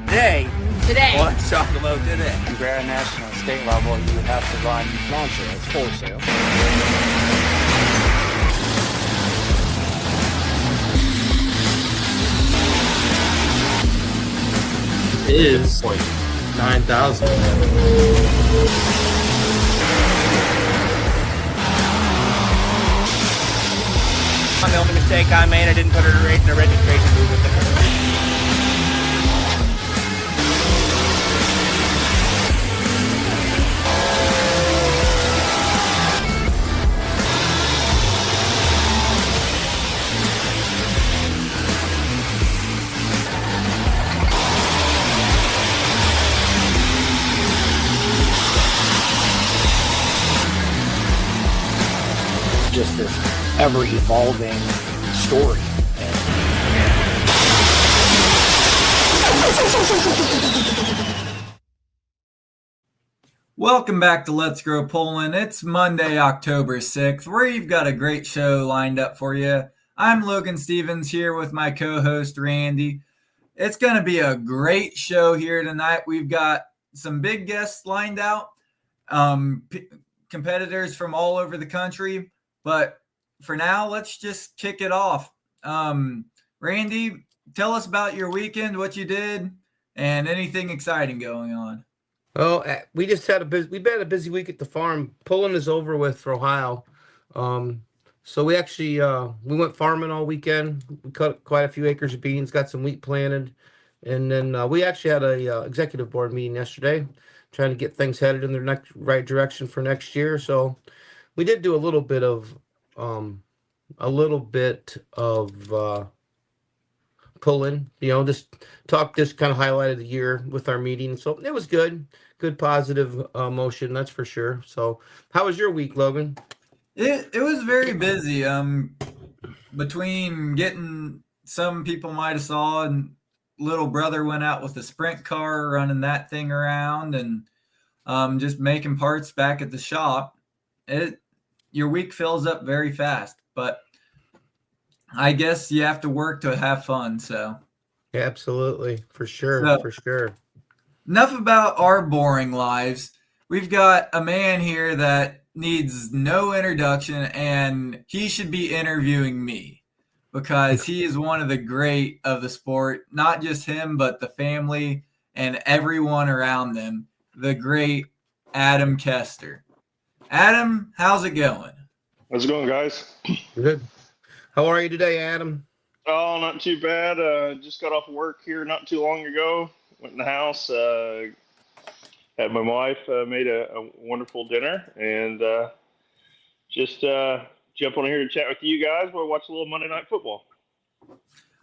Today. Today. Let's talk about today. Compare national state level, you would have to run non-sale, it's wholesale. Is like 9,000. The only mistake I made, I didn't put it in the registration booth with the Just this ever-evolving story. Welcome back to Let's Grow Poland. It's Monday, October 6th. We've got a great show lined up for you. I'm Logan Stevens here with my co-host Randy. It's going to be a great show here tonight. We've got some big guests lined out, competitors from all over the country. But for now, let's just kick it off. Randy, tell us about your weekend, what you did, and anything exciting going on. Well, we just had we've had a busy week at the farm. Pulling is over with for Ohio. So we actually we went farming all weekend. We cut quite a few acres of beans, got some wheat planted, and then we actually had a executive board meeting yesterday, trying to get things headed in the right direction for next year. So we did do a little bit of pulling, just kind of highlighted the year with our meeting. So it was good positive motion, that's for sure. So how was your week, Logan? It was very busy. Between getting, some people might have saw, and little brother went out with a sprint car running that thing around, and just making parts back at the shop. Your week fills up very fast, but I guess you have to work to have fun. So yeah, absolutely, for sure. Enough about our boring lives. We've got a man here that needs no introduction, and he should be interviewing me because he is one of the great of the sport. Not just him, but the family and everyone around them. The great Adam Kester. Adam, how's it going? How's it going, guys? Good. How are you today, Adam? Oh, not too bad. Just got off work here not too long ago. Went in the house, had my wife made a wonderful dinner, and just jump on here to chat with you guys while we watch a little Monday Night Football.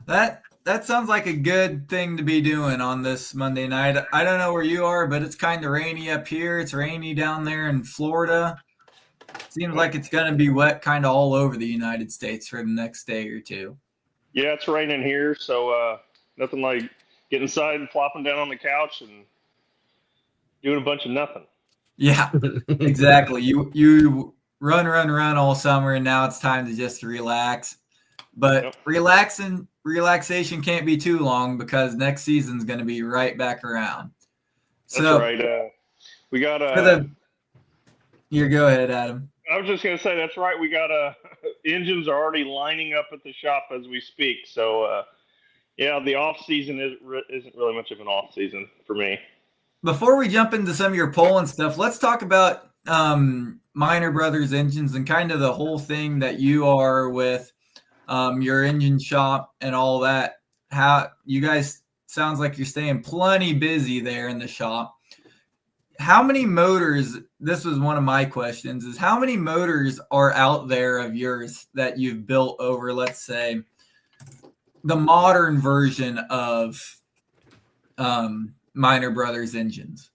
That sounds like a good thing to be doing on this Monday night. I don't know where you are, but it's kind of rainy up here. It's rainy down there in Florida. Seems like it's going to be wet kind of all over the United States for the next day or two. Yeah, it's raining here, so nothing like getting inside and flopping down on the couch and doing a bunch of nothing. Yeah, exactly. You run all summer, and now it's time to just relax. But relaxation can't be too long because next season's going to be right back around. That's right. We got Here, go ahead, Adam. I was just going to say, that's right. We got engines are already lining up at the shop as we speak. So, yeah, the off season isn't really much of an off season for me. Before we jump into some of your Poland stuff, let's talk about Minor Brothers Engines and kind of the whole thing that you are with your engine shop and all that. How you guys, sounds like you're staying plenty busy there in the shop. How many motors, this was one of my questions, is how many motors are out there of yours that you've built over, let's say, the modern version of Minor Brothers engines?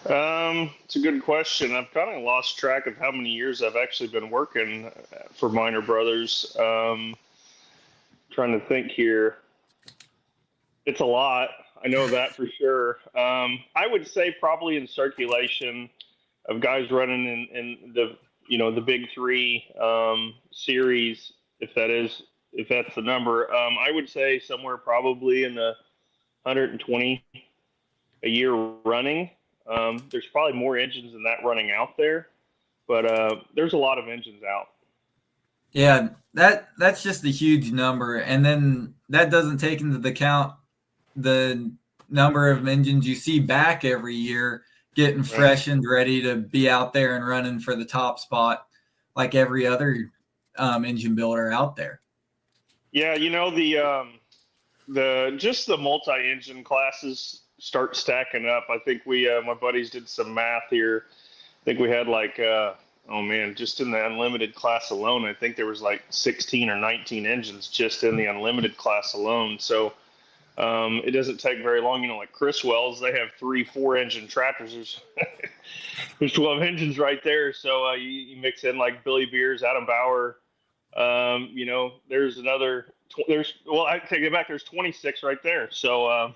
It's a good question. I've kind of lost track of how many years I've actually been working for Minor Brothers. Trying to think here. It's a lot. I know that for sure. I would say probably in circulation of guys running in the big three series, if that's the number. I would say somewhere probably in the 120 a year running. There's probably more engines than that running out there, but there's a lot of engines out. Yeah, that's just a huge number, and then that doesn't take into account the number of engines you see back every year getting fresh and ready to be out there and running for the top spot like every other engine builder out there. Yeah, the just the multi-engine classes start stacking up. I think my buddies did some math here. I think we had just in the unlimited class alone, I think there was like 16 or 19 engines just in the unlimited class alone. So it doesn't take very long. Like Chris Wells, they have 3-4 engine tractors. There's 12 engines right there. So you mix in like Billy Beers, Adam Bauer. There's another. I take it back. There's 26 right there. So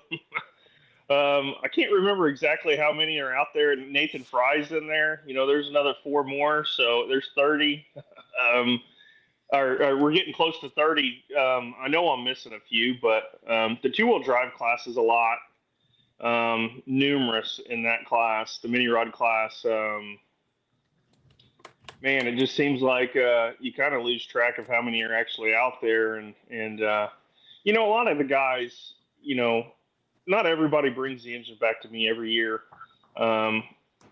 I can't remember exactly how many are out there. Nathan Fry's in there. There's another 4 more. So there's 30. We're getting close to 30. I know I'm missing a few, but the 2-wheel drive class is a lot. Numerous in that class, the mini rod class. Man, it just seems like you kind of lose track of how many are actually out there. And a lot of the guys, not everybody brings the engine back to me every year. A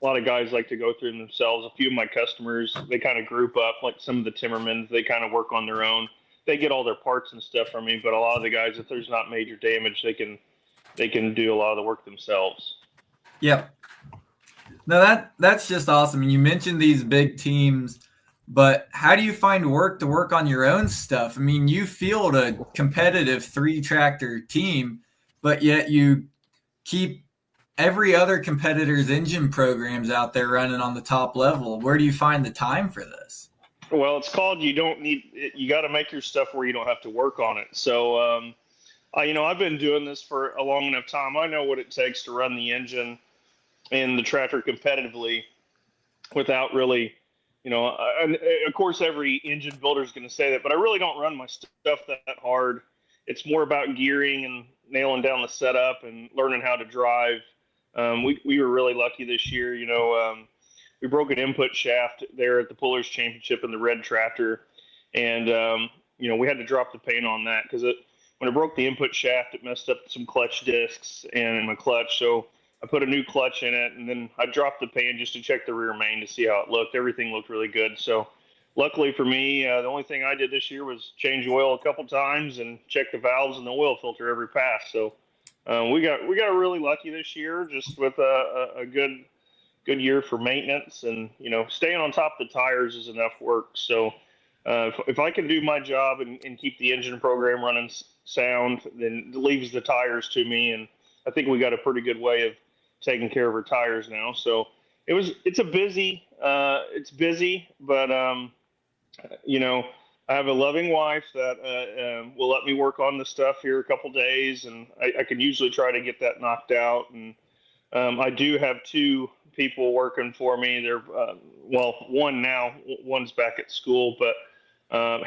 lot of guys like to go through them themselves. A few of my customers, they kind of group up, like some of the Timmermans, they kind of work on their own. They get all their parts and stuff from me, but a lot of the guys, if there's not major damage, they can do a lot of the work themselves. Yep. No, that's just awesome. And you mentioned these big teams, but how do you find work to work on your own stuff? I mean, you field a competitive 3-tractor team, but yet you keep every other competitor's engine programs out there running on the top level. Where do you find the time for this? Well, it's called you got to make your stuff where you don't have to work on it. So, I've been doing this for a long enough time. I know what it takes to run the engine and the tractor competitively without really, and of course every engine builder is going to say that, but I really don't run my stuff that hard. It's more about gearing and nailing down the setup and learning how to drive. We were really lucky this year. We broke an input shaft there at the Pullers Championship in the red tractor. And, we had to drop the paint on that because when it broke the input shaft, it messed up some clutch discs and my clutch. So I put a new clutch in it, and then I dropped the pan just to check the rear main to see how it looked. Everything looked really good. So luckily for me, the only thing I did this year was change oil a couple times and check the valves and the oil filter every pass. So we got really lucky this year, just with a good year for maintenance, and staying on top of the tires is enough work. So if I can do my job and keep the engine program running sound, then it leaves the tires to me, and I think we got a pretty good way of taking care of our tires now. So it's busy, but I have a loving wife that will let me work on the stuff here a couple days, and I can usually try to get that knocked out. And I do have 2 people working for me. They're one now, one's back at school, but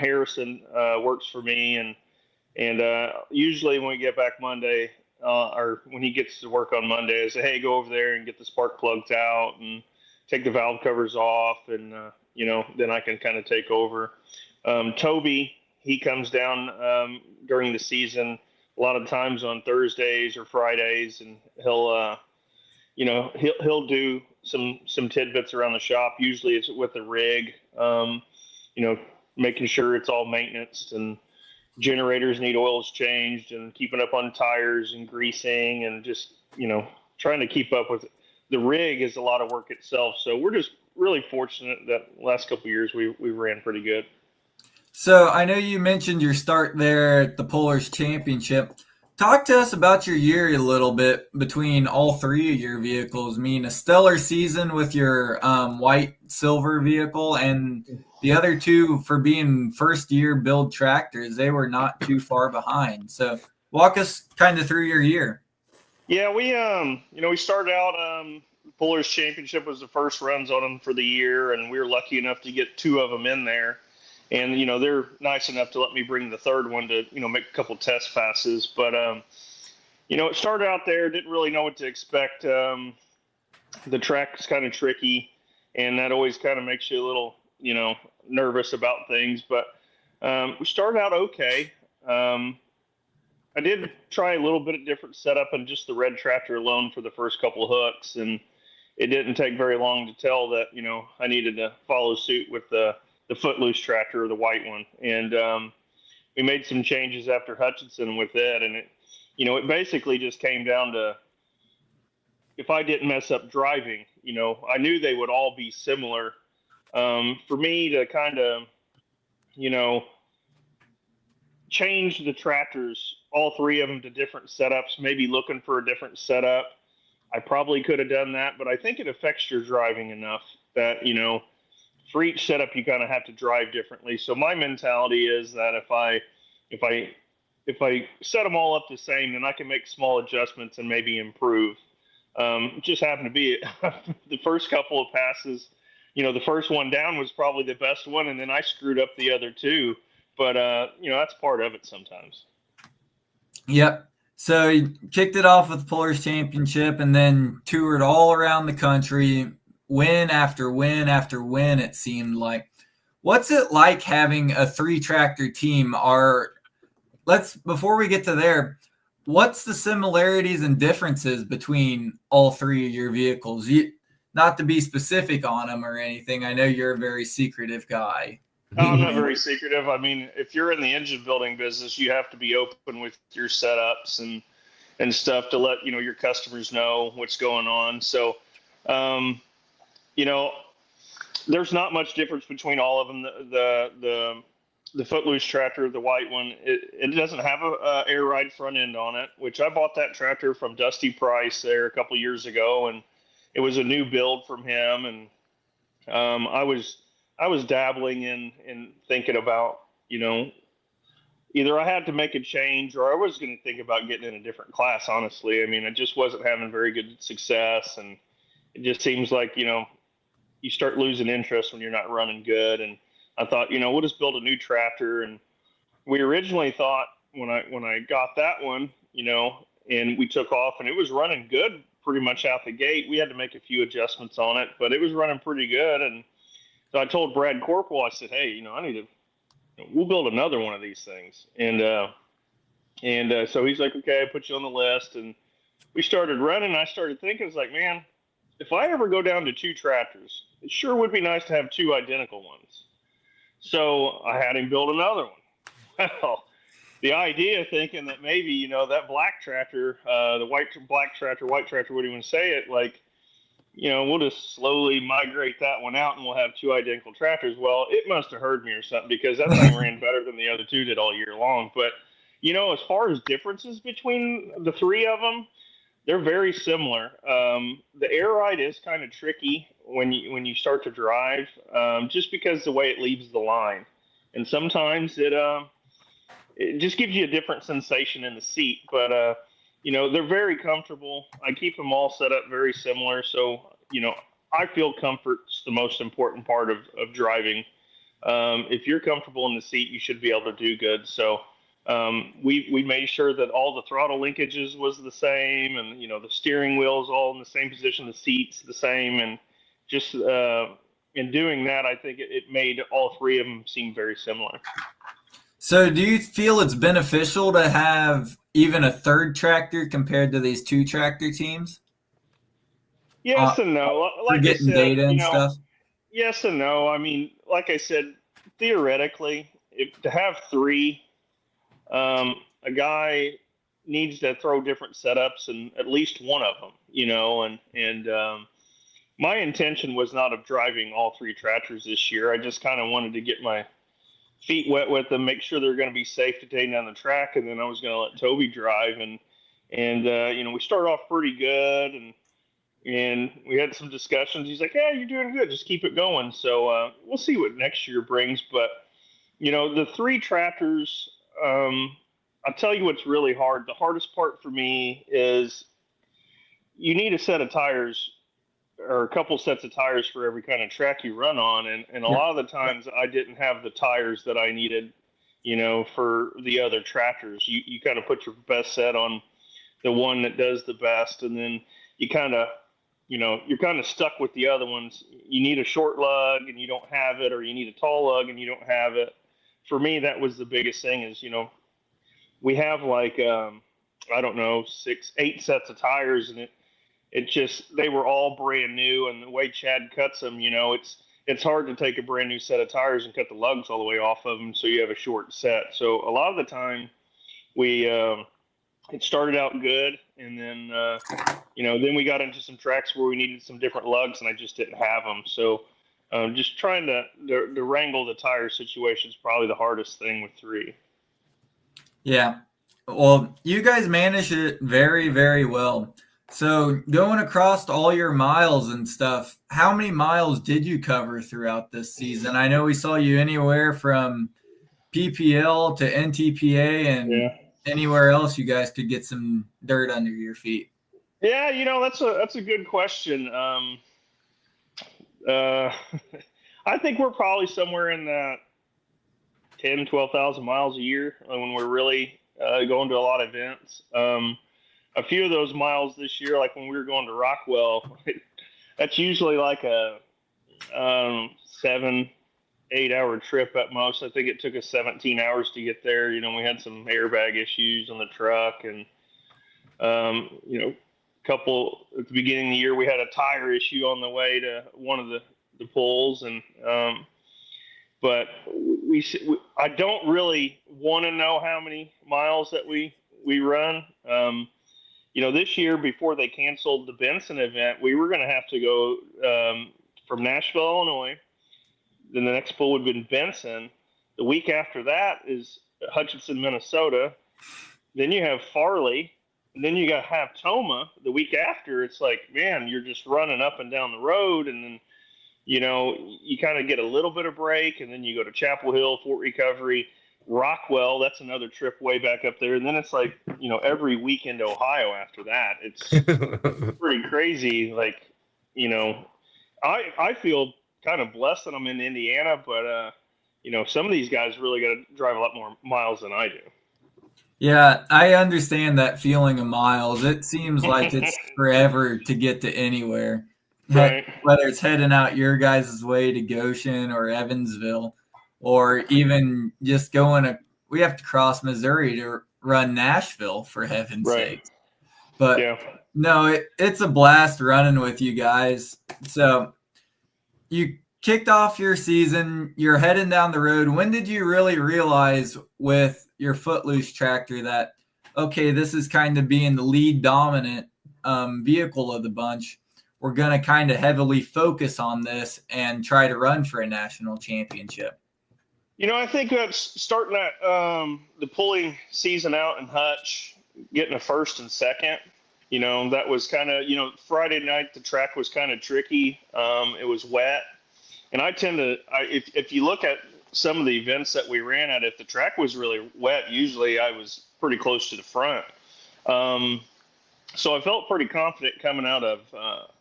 Harrison works for me, and usually when we get back Monday, or when he gets to work on Monday, I say, hey, go over there and get the spark plugs out and take the valve covers off, and then I can kind of take over. Toby, he comes down during the season a lot of times on Thursdays or Fridays, and he'll do some tidbits around the shop. Usually it's with the rig, making sure it's all maintenance, and generators need oils changed, and keeping up on tires and greasing, and just trying to keep up with it. The rig is a lot of work itself, so we're just really fortunate that last couple of years we ran pretty good. So I know you mentioned your start there at the Pullers Championship. Talk to us about your year a little bit between all 3 of your vehicles. I mean, a stellar season with your white silver vehicle, and the other 2 for being first-year build tractors. They were not too far behind. So walk us kind of through your year. Yeah, we started out. Pullers Championship was the first runs on them for the year, and we were lucky enough to get 2 of them in there. And, they're nice enough to let me bring the third one to, make a couple test passes. But, It started out there, didn't really know what to expect. The track is kind of tricky, and that always kind of makes you a little, nervous about things. But we started out okay. I did try a little bit of different setup and just the red tractor alone for the first couple of hooks, and it didn't take very long to tell that I needed to follow suit with the footloose tractor or the white one. And we made some changes after Hutchinson with it, and it basically just came down to if I didn't mess up driving, I knew they would all be similar. For me to kind of, change the tractors, all three of them, to different setups, maybe looking for a different setup. I probably could have done that, but I think it affects your driving enough that, for each setup, you kind of have to drive differently. So my mentality is that if I set them all up the same, then I can make small adjustments and maybe improve. It just happened to be the first couple of passes, the first one down was probably the best one, and then I screwed up the other two. But, that's part of it sometimes. Yep. So you kicked it off with Pullers Championship and then toured all around the country, win after win after win, it seemed like. What's it like having a 3-tractor team? Before we get to there, what's the similarities and differences between all three of your vehicles? Not to be specific on them or anything. I know you're a very secretive guy. I'm not very secretive. I mean, if you're in the engine building business, you have to be open with your setups and stuff to let your customers know what's going on. So, there's not much difference between all of them. The footloose tractor, the white one, it doesn't have a air ride front end on it, which I bought that tractor from Dusty Price there a couple years ago, and it was a new build from him. And I was dabbling in thinking about, either I had to make a change or I was going to think about getting in a different class, honestly. I mean, I just wasn't having very good success, and it just seems like, you start losing interest when you're not running good. And I thought, we'll just build a new tractor. And we originally thought when I got that one, and we took off and it was running good pretty much out the gate. We had to make a few adjustments on it, but it was running pretty good. And so I told Brad Corporal, I said, hey, we'll build another one of these things. And so he's like, okay, I put you on the list. And we started running. And I started thinking, it's like, man, if I ever go down to 2 tractors, it sure would be nice to have 2 identical ones. So I had him build another one. Well, the idea thinking that maybe, that black tractor, the white tractor, whatever you want to say it, like, we'll just slowly migrate that one out and we'll have 2 identical tractors. Well, it must have heard me or something, because that thing ran better than the other 2 did all year long. But, as far as differences between the 3 of them, they're very similar. The air ride is kind of tricky when you start to drive, just because the way it leaves the line. And sometimes it just gives you a different sensation in the seat. But, they're very comfortable. I keep them all set up very similar. So, I feel comfort's the most important part of driving. If you're comfortable in the seat, you should be able to do good. So we made sure that all the throttle linkages was the same, and, the steering wheel's all in the same position, the seat's the same. And just in doing that, I think it made all 3 of them seem very similar. So do you feel it's beneficial to have even a 3rd tractor compared to these 2-tractor teams? Yes and no. Like getting data and stuff? Yes and no. I mean, like I said, theoretically, to have 3, a guy needs to throw different setups in at least one of them, and my intention was not of driving all 3 tractors this year. I just kind of wanted to get my feet wet with them, make sure they're going to be safe to take down the track, and then I was going to let Toby drive. And we started off pretty good, and we had some discussions. He's like, yeah, you're doing good, just keep it going. So we'll see what next year brings. But the 3 tractors, I'll tell you what's really hard. The hardest part for me is you need a set of tires, or a couple sets of tires, for every kind of track you run on. And a lot of the times I didn't have the tires that I needed, for the other tractors. You kind of put your best set on the one that does the best, and then you kind of, you're kind of stuck with the other ones. You need a short lug and you don't have it, or you need a tall lug and you don't have it. For me, that was the biggest thing is, we have like, I don't know, 8 sets of tires, and it just, they were all brand new. And the way Chad cuts them, it's hard to take a brand new set of tires and cut the lugs all the way off of them, so you have a short set. So a lot of the time we, it started out good, and then then we got into some tracks where we needed some different lugs, and I just didn't have them. So just trying to wrangle the tire situation is probably the hardest thing with 3. Yeah. Well, you guys managed it very, very well. So going across all your miles and stuff, how many miles did you cover throughout this season? I know we saw you anywhere from PPL to NTPA and anywhere else you guys could get some dirt under your feet. Yeah, that's a good question. I think we're probably somewhere in that 10, 12,000 miles a year when we're really going to a lot of events. A few of those miles this year, like when we were going to Rockwell, that's usually like a 7-8 hour trip at most. I think it took us 17 hours to get there. We had some airbag issues on the truck, and couple at the beginning of the year we had a tire issue on the way to one of the pulls, and but I don't really want to know how many miles that we run. This year, before they canceled the Benson event, we were going to have to go from Nashville, Illinois. Then the next pull would have been Benson. The week after that is Hutchinson, Minnesota. Then you have Farley. And then you got to have Toma the week after. It's like, man, you're just running up and down the road. And then, you kind of get a little bit of break. And then you go to Chapel Hill, Fort Recovery, Rockwell. That's another trip way back up there. And then it's like, every weekend Ohio after that. It's pretty crazy. Like, I feel kind of blessed that I'm in Indiana. But, some of these guys really got to drive a lot more miles than I do. Yeah, I understand that feeling of miles. It seems like it's forever to get to anywhere. Right. Whether it's heading out your guys' way to Goshen or Evansville, or even just we have to cross Missouri to run Nashville, for heaven's sake. But no, it's a blast running with you guys. So you kicked off your season, you're heading down the road. When did you really realize with your Footloose tractor that, okay, this is kind of being the lead dominant vehicle of the bunch? We're going to kind of heavily focus on this and try to run for a national championship. I think that's starting that the pulling season out in Hutch, getting a first and second. That was kind of, Friday night, the track was kind of tricky. It was wet. And I tend to, if you look at some of the events that we ran at, if the track was really wet, usually I was pretty close to the front. So I felt pretty confident coming out of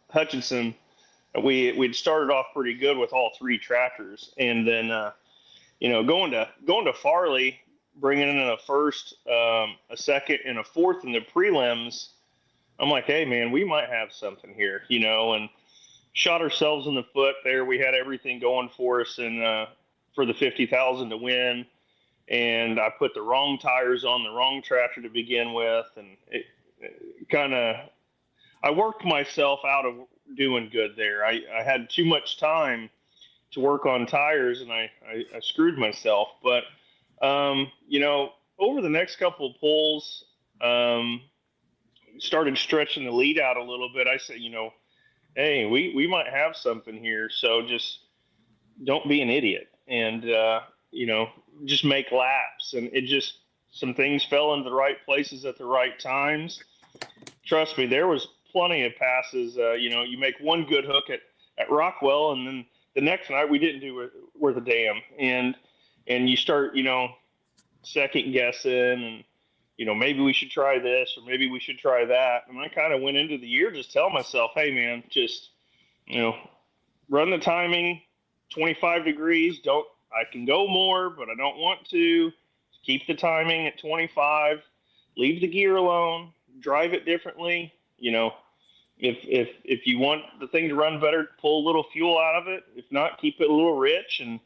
Hutchinson. We'd started off pretty good with all 3 tractors, and then going to Farley, bringing in a first, a second, and a fourth in the prelims. I'm like, hey man, we might have something here, and shot ourselves in the foot there. We had everything going for us, and for the 50,000 to win, and I put the wrong tires on the wrong tractor to begin with, and it kind of, I worked myself out of doing good there. I had too much time to work on tires, and I screwed myself. But over the next couple of pulls, started stretching the lead out a little bit. I said, hey, we might have something here, so just don't be an idiot, and just make laps. And it just, some things fell into the right places at the right times. Trust me, there was plenty of passes. You make one good hook at Rockwell, and then the next night we didn't do worth a damn, and you start second guessing, and maybe we should try this, or maybe we should try that. And I kind of went into the year just telling myself, hey man, just run the timing 25 degrees. I can go more, but I don't want to. Keep the timing at 25. Leave the gear alone. drive it differently. If you want the thing to run better, pull a little fuel out of it. If not, keep it a little rich. And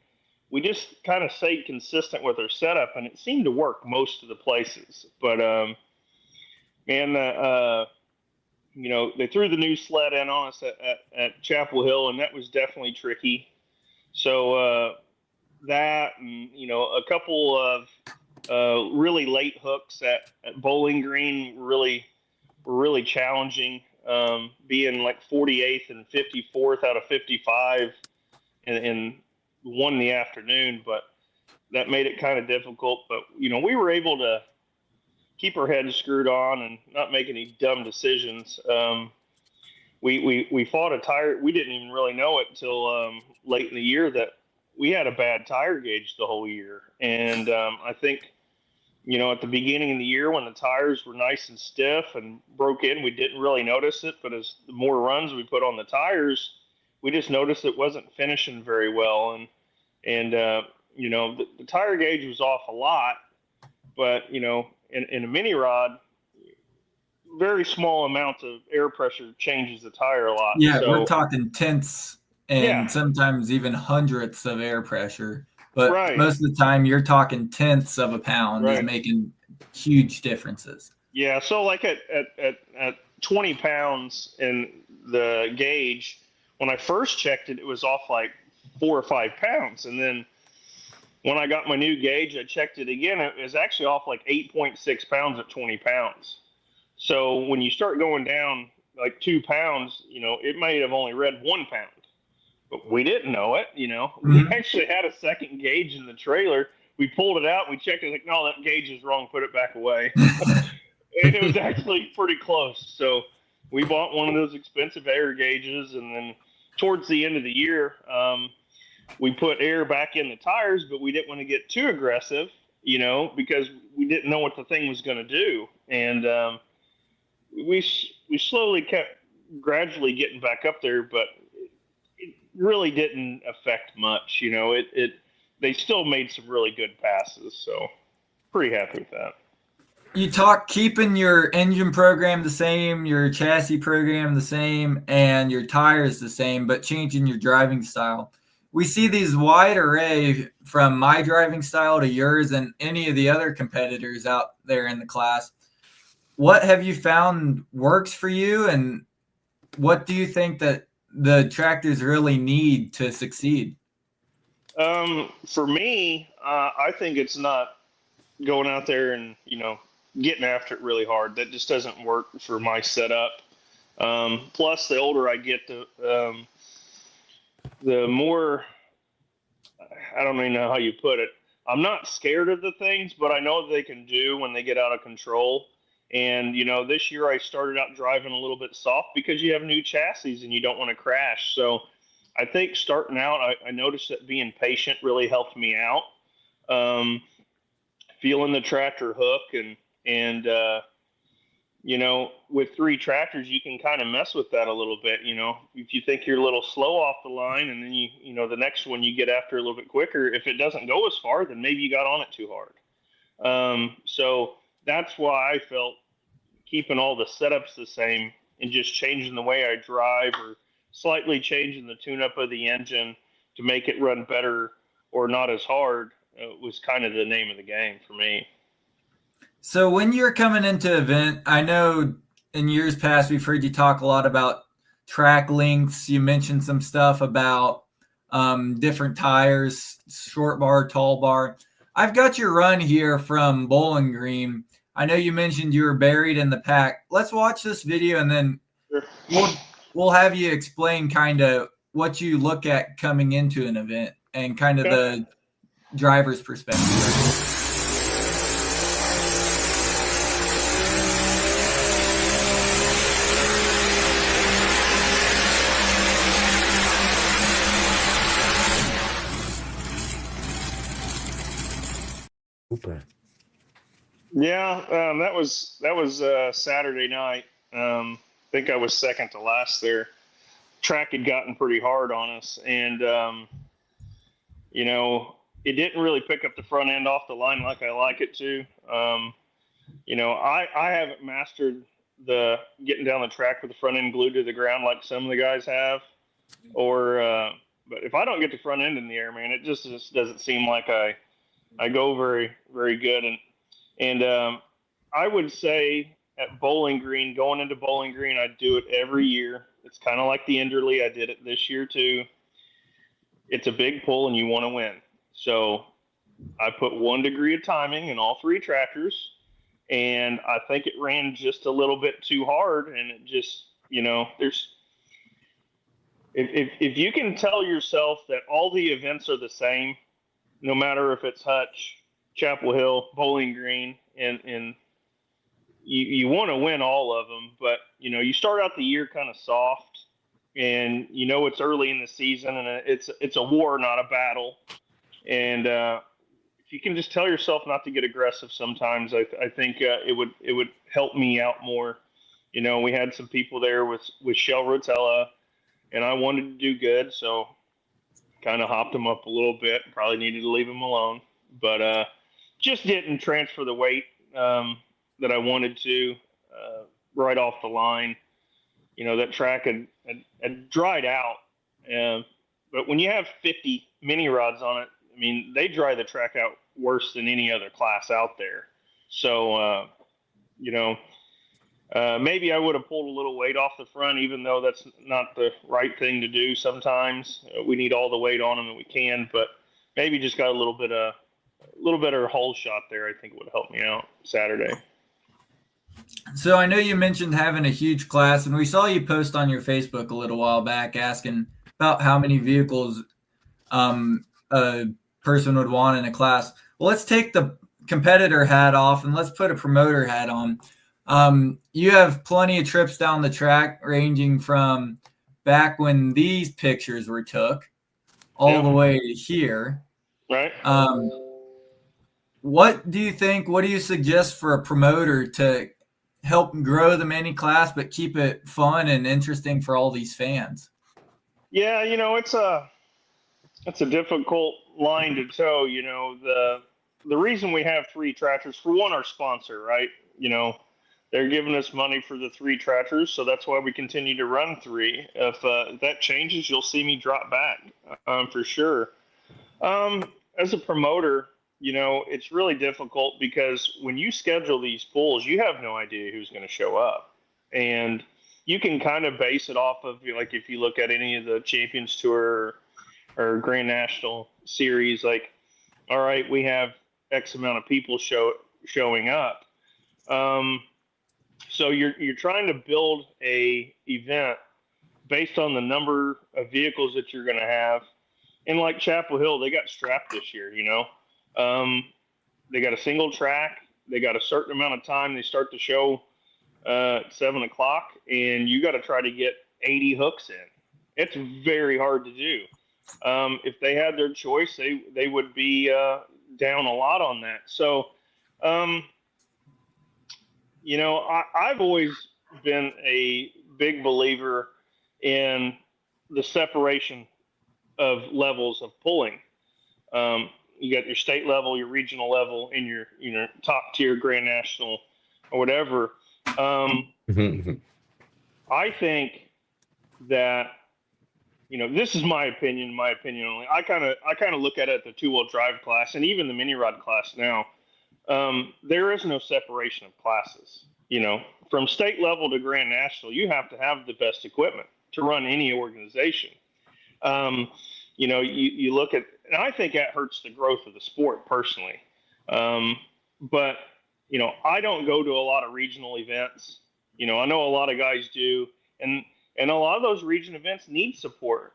we just kind of stayed consistent with our setup, and it seemed to work most of the places. But man, they threw the new sled in on us at Chapel Hill, and that was definitely tricky. So that, and a couple of really late hooks at Bowling Green were really challenging. Being like 48th and 54th out of 55 and one in the afternoon, but that made it kind of difficult. But we were able to keep our heads screwed on and not make any dumb decisions. We fought a tire. We didn't even really know it until late in the year that we had a bad tire gauge the whole year. And I think at the beginning of the year when the tires were nice and stiff and broke in, we didn't really notice it. But as the more runs we put on the tires, we just noticed it wasn't finishing very well. And the tire gauge was off a lot. But, in a mini rod, very small amounts of air pressure changes the tire a lot. Yeah, so, we're talking tenths and sometimes even hundredths of air pressure. But most of the time, you're talking tenths of a pound is making huge differences. Yeah, so like at 20 pounds in the gauge, when I first checked it, it was off like 4 or 5 pounds. And then when I got my new gauge, I checked it again. It was actually off like 8.6 pounds at 20 pounds. So when you start going down like 2 pounds, it might have only read 1 pound. But we didn't know it, We actually had a second gauge in the trailer. We pulled it out. We checked it. Like, no, that gauge is wrong. Put it back away. And it was actually pretty close. So we bought one of those expensive air gauges. And then towards the end of the year, we put air back in the tires, but we didn't want to get too aggressive, because we didn't know what the thing was going to do. And we slowly kept gradually getting back up there, but really didn't affect much. They still made some really good passes, so pretty happy with that. You talk keeping your engine program the same, your chassis program the same, and your tires the same, but changing your driving style. We see these wide array from my driving style to yours and any of the other competitors out there in the class. What have you found works for you, and what do you think that the tractors really need to succeed? For me, I think it's not going out there and, getting after it really hard. That just doesn't work for my setup. Plus, the older I get, the more, I don't even know how you put it. I'm not scared of the things, but I know what they can do when they get out of control. And, this year I started out driving a little bit soft because you have new chassis and you don't want to crash. So I think starting out, I noticed that being patient really helped me out. Feeling the tractor hook and with 3 tractors, you can kind of mess with that a little bit. If you think you're a little slow off the line and then the next one you get after a little bit quicker, if it doesn't go as far, then maybe you got on it too hard. So that's why I felt keeping all the setups the same and just changing the way I drive or slightly changing the tune-up of the engine to make it run better or not as hard was kind of the name of the game for me. So when you're coming into event, I know in years past we've heard you talk a lot about track lengths. You mentioned some stuff about different tires, short bar, tall bar. I've got your run here from Bowling Green. I know you mentioned you were buried in the pack. Let's watch this video and then we'll have you explain kind of what you look at coming into an event and kind of the driver's perspective. Yeah, that was Saturday night. I think I was second to last there. Track had gotten pretty hard on us, and it didn't really pick up the front end off the line like I like it to. I haven't mastered the getting down the track with the front end glued to the ground like some of the guys have, or but if I don't get the front end in the air, man, it just doesn't seem like I go very, very good. And I would say at Bowling Green, going into Bowling Green, I do it every year. It's kind of like the Enderley. I did it this year too. It's a big pull and you want to win. So I put 1 degree of timing in all 3 tractors, and I think it ran just a little bit too hard. And it just, there's, if you can tell yourself that all the events are the same, no matter if it's Hutch, Chapel Hill, Bowling Green, and you want to win all of them, but you start out the year kind of soft, and it's early in the season, and it's a war, not a battle. And if you can just tell yourself not to get aggressive sometimes, I think it would help me out more. We had some people there with Shell Rotella, and I wanted to do good, so kind of hopped him up a little bit. Probably needed to leave him alone, but just didn't transfer the weight that I wanted to right off the line. That track had dried out, but when you have 50 mini rods on it, I mean, they dry the track out worse than any other class out there. So, maybe I would have pulled a little weight off the front, even though that's not the right thing to do sometimes. We need all the weight on them that we can, but maybe just got a little better hole shot there. I think it would have helped me out Saturday. So I know you mentioned having a huge class, and we saw you post on your Facebook a little while back asking about how many vehicles a person would want in a class. Well, let's take the competitor hat off and let's put a promoter hat on. You have plenty of trips down the track, ranging from back when these pictures were took all the way to here. Right. What do you think? What do you suggest for a promoter to help grow the mini class, but keep it fun and interesting for all these fans? Yeah, it's a difficult line to toe. The reason we have 3 tractors, for one, our sponsor, right? They're giving us money for the 3 tractors, so that's why we continue to run 3. If that changes, you'll see me drop back for sure. As a promoter, it's really difficult because when you schedule these pulls, you have no idea who's going to show up. And you can kind of base it off of, like, if you look at any of the Champions Tour or Grand National Series, like, all right, we have X amount of people showing up. So you're trying to build a event based on the number of vehicles that you're going to have. And like Chapel Hill, they got strapped this year, they got a single track. They got a certain amount of time. They start the show at 7 o'clock, and you got to try to get 80 hooks in. It's very hard to do. If they had their choice, they would be down a lot on that. So, I've always been a big believer in the separation of levels of pulling. You got your state level, your regional level, and your top tier Grand National or whatever. I think that this is my opinion only. I kind of look at it the 2-wheel drive class and even the mini rod class now. There is no separation of classes. From state level to Grand National, you have to have the best equipment to run any organization. You look at, and I think that hurts the growth of the sport personally. But I don't go to a lot of regional events. I know a lot of guys do, and a lot of those region events need support.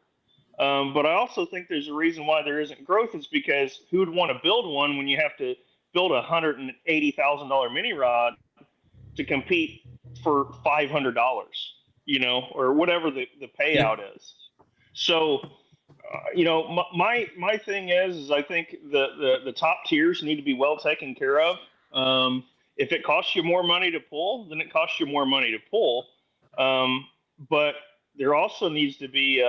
But I also think there's a reason why there isn't growth. Is because who would want to build one when you have to build a $180,000 mini rod to compete for $500, or whatever the payout is. So, my thing is I think the top tiers need to be well taken care of. If it costs you more money to pull, then it costs you more money to pull. But there also needs to be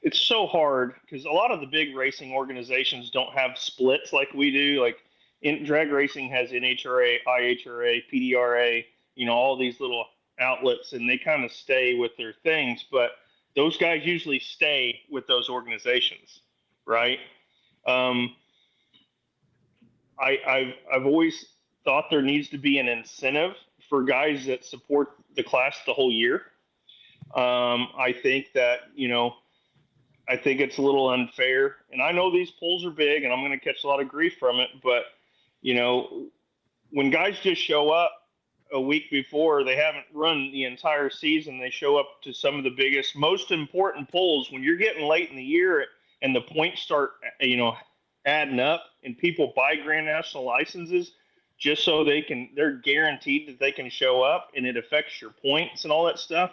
it's so hard because a lot of the big racing organizations don't have splits like we do. Like, drag racing has NHRA, IHRA, PDRA, all these little outlets, and they kind of stay with their things, but those guys usually stay with those organizations, right? I've always thought there needs to be an incentive for guys that support the class the whole year. I think that, I think it's a little unfair, and I know these polls are big, and I'm going to catch a lot of grief from it. But when guys just show up a week before, they haven't run the entire season. They show up to some of the biggest, most important polls. When you're getting late in the year and the points start, adding up, and people buy Grand National licenses just so they're guaranteed that they can show up, and it affects your points and all that stuff.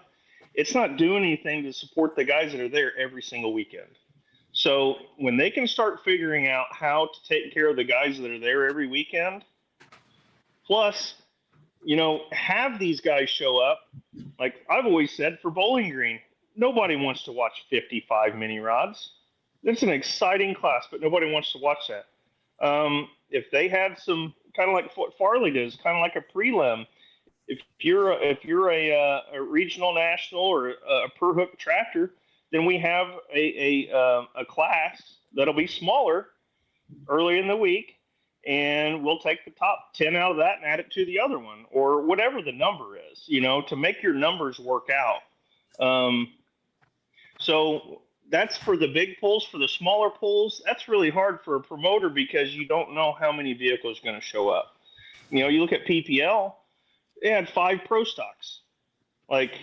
It's not doing anything to support the guys that are there every single weekend. So when they can start figuring out how to take care of the guys that are there every weekend, plus, have these guys show up. Like I've always said, for Bowling Green, nobody wants to watch 55 mini rods. It's an exciting class, but nobody wants to watch that. If they had some, kind of like what Farley does, kind of like a prelim, if you're a regional, national, or a per hook tractor, then we have a class that'll be smaller early in the week, and we'll take the top 10 out of that and add it to the other one, or whatever the number is, to make your numbers work out. So that's for the big pulls. For the smaller pulls, that's really hard for a promoter because you don't know how many vehicles are going to show up. You look at PPL, they had 5 pro stocks.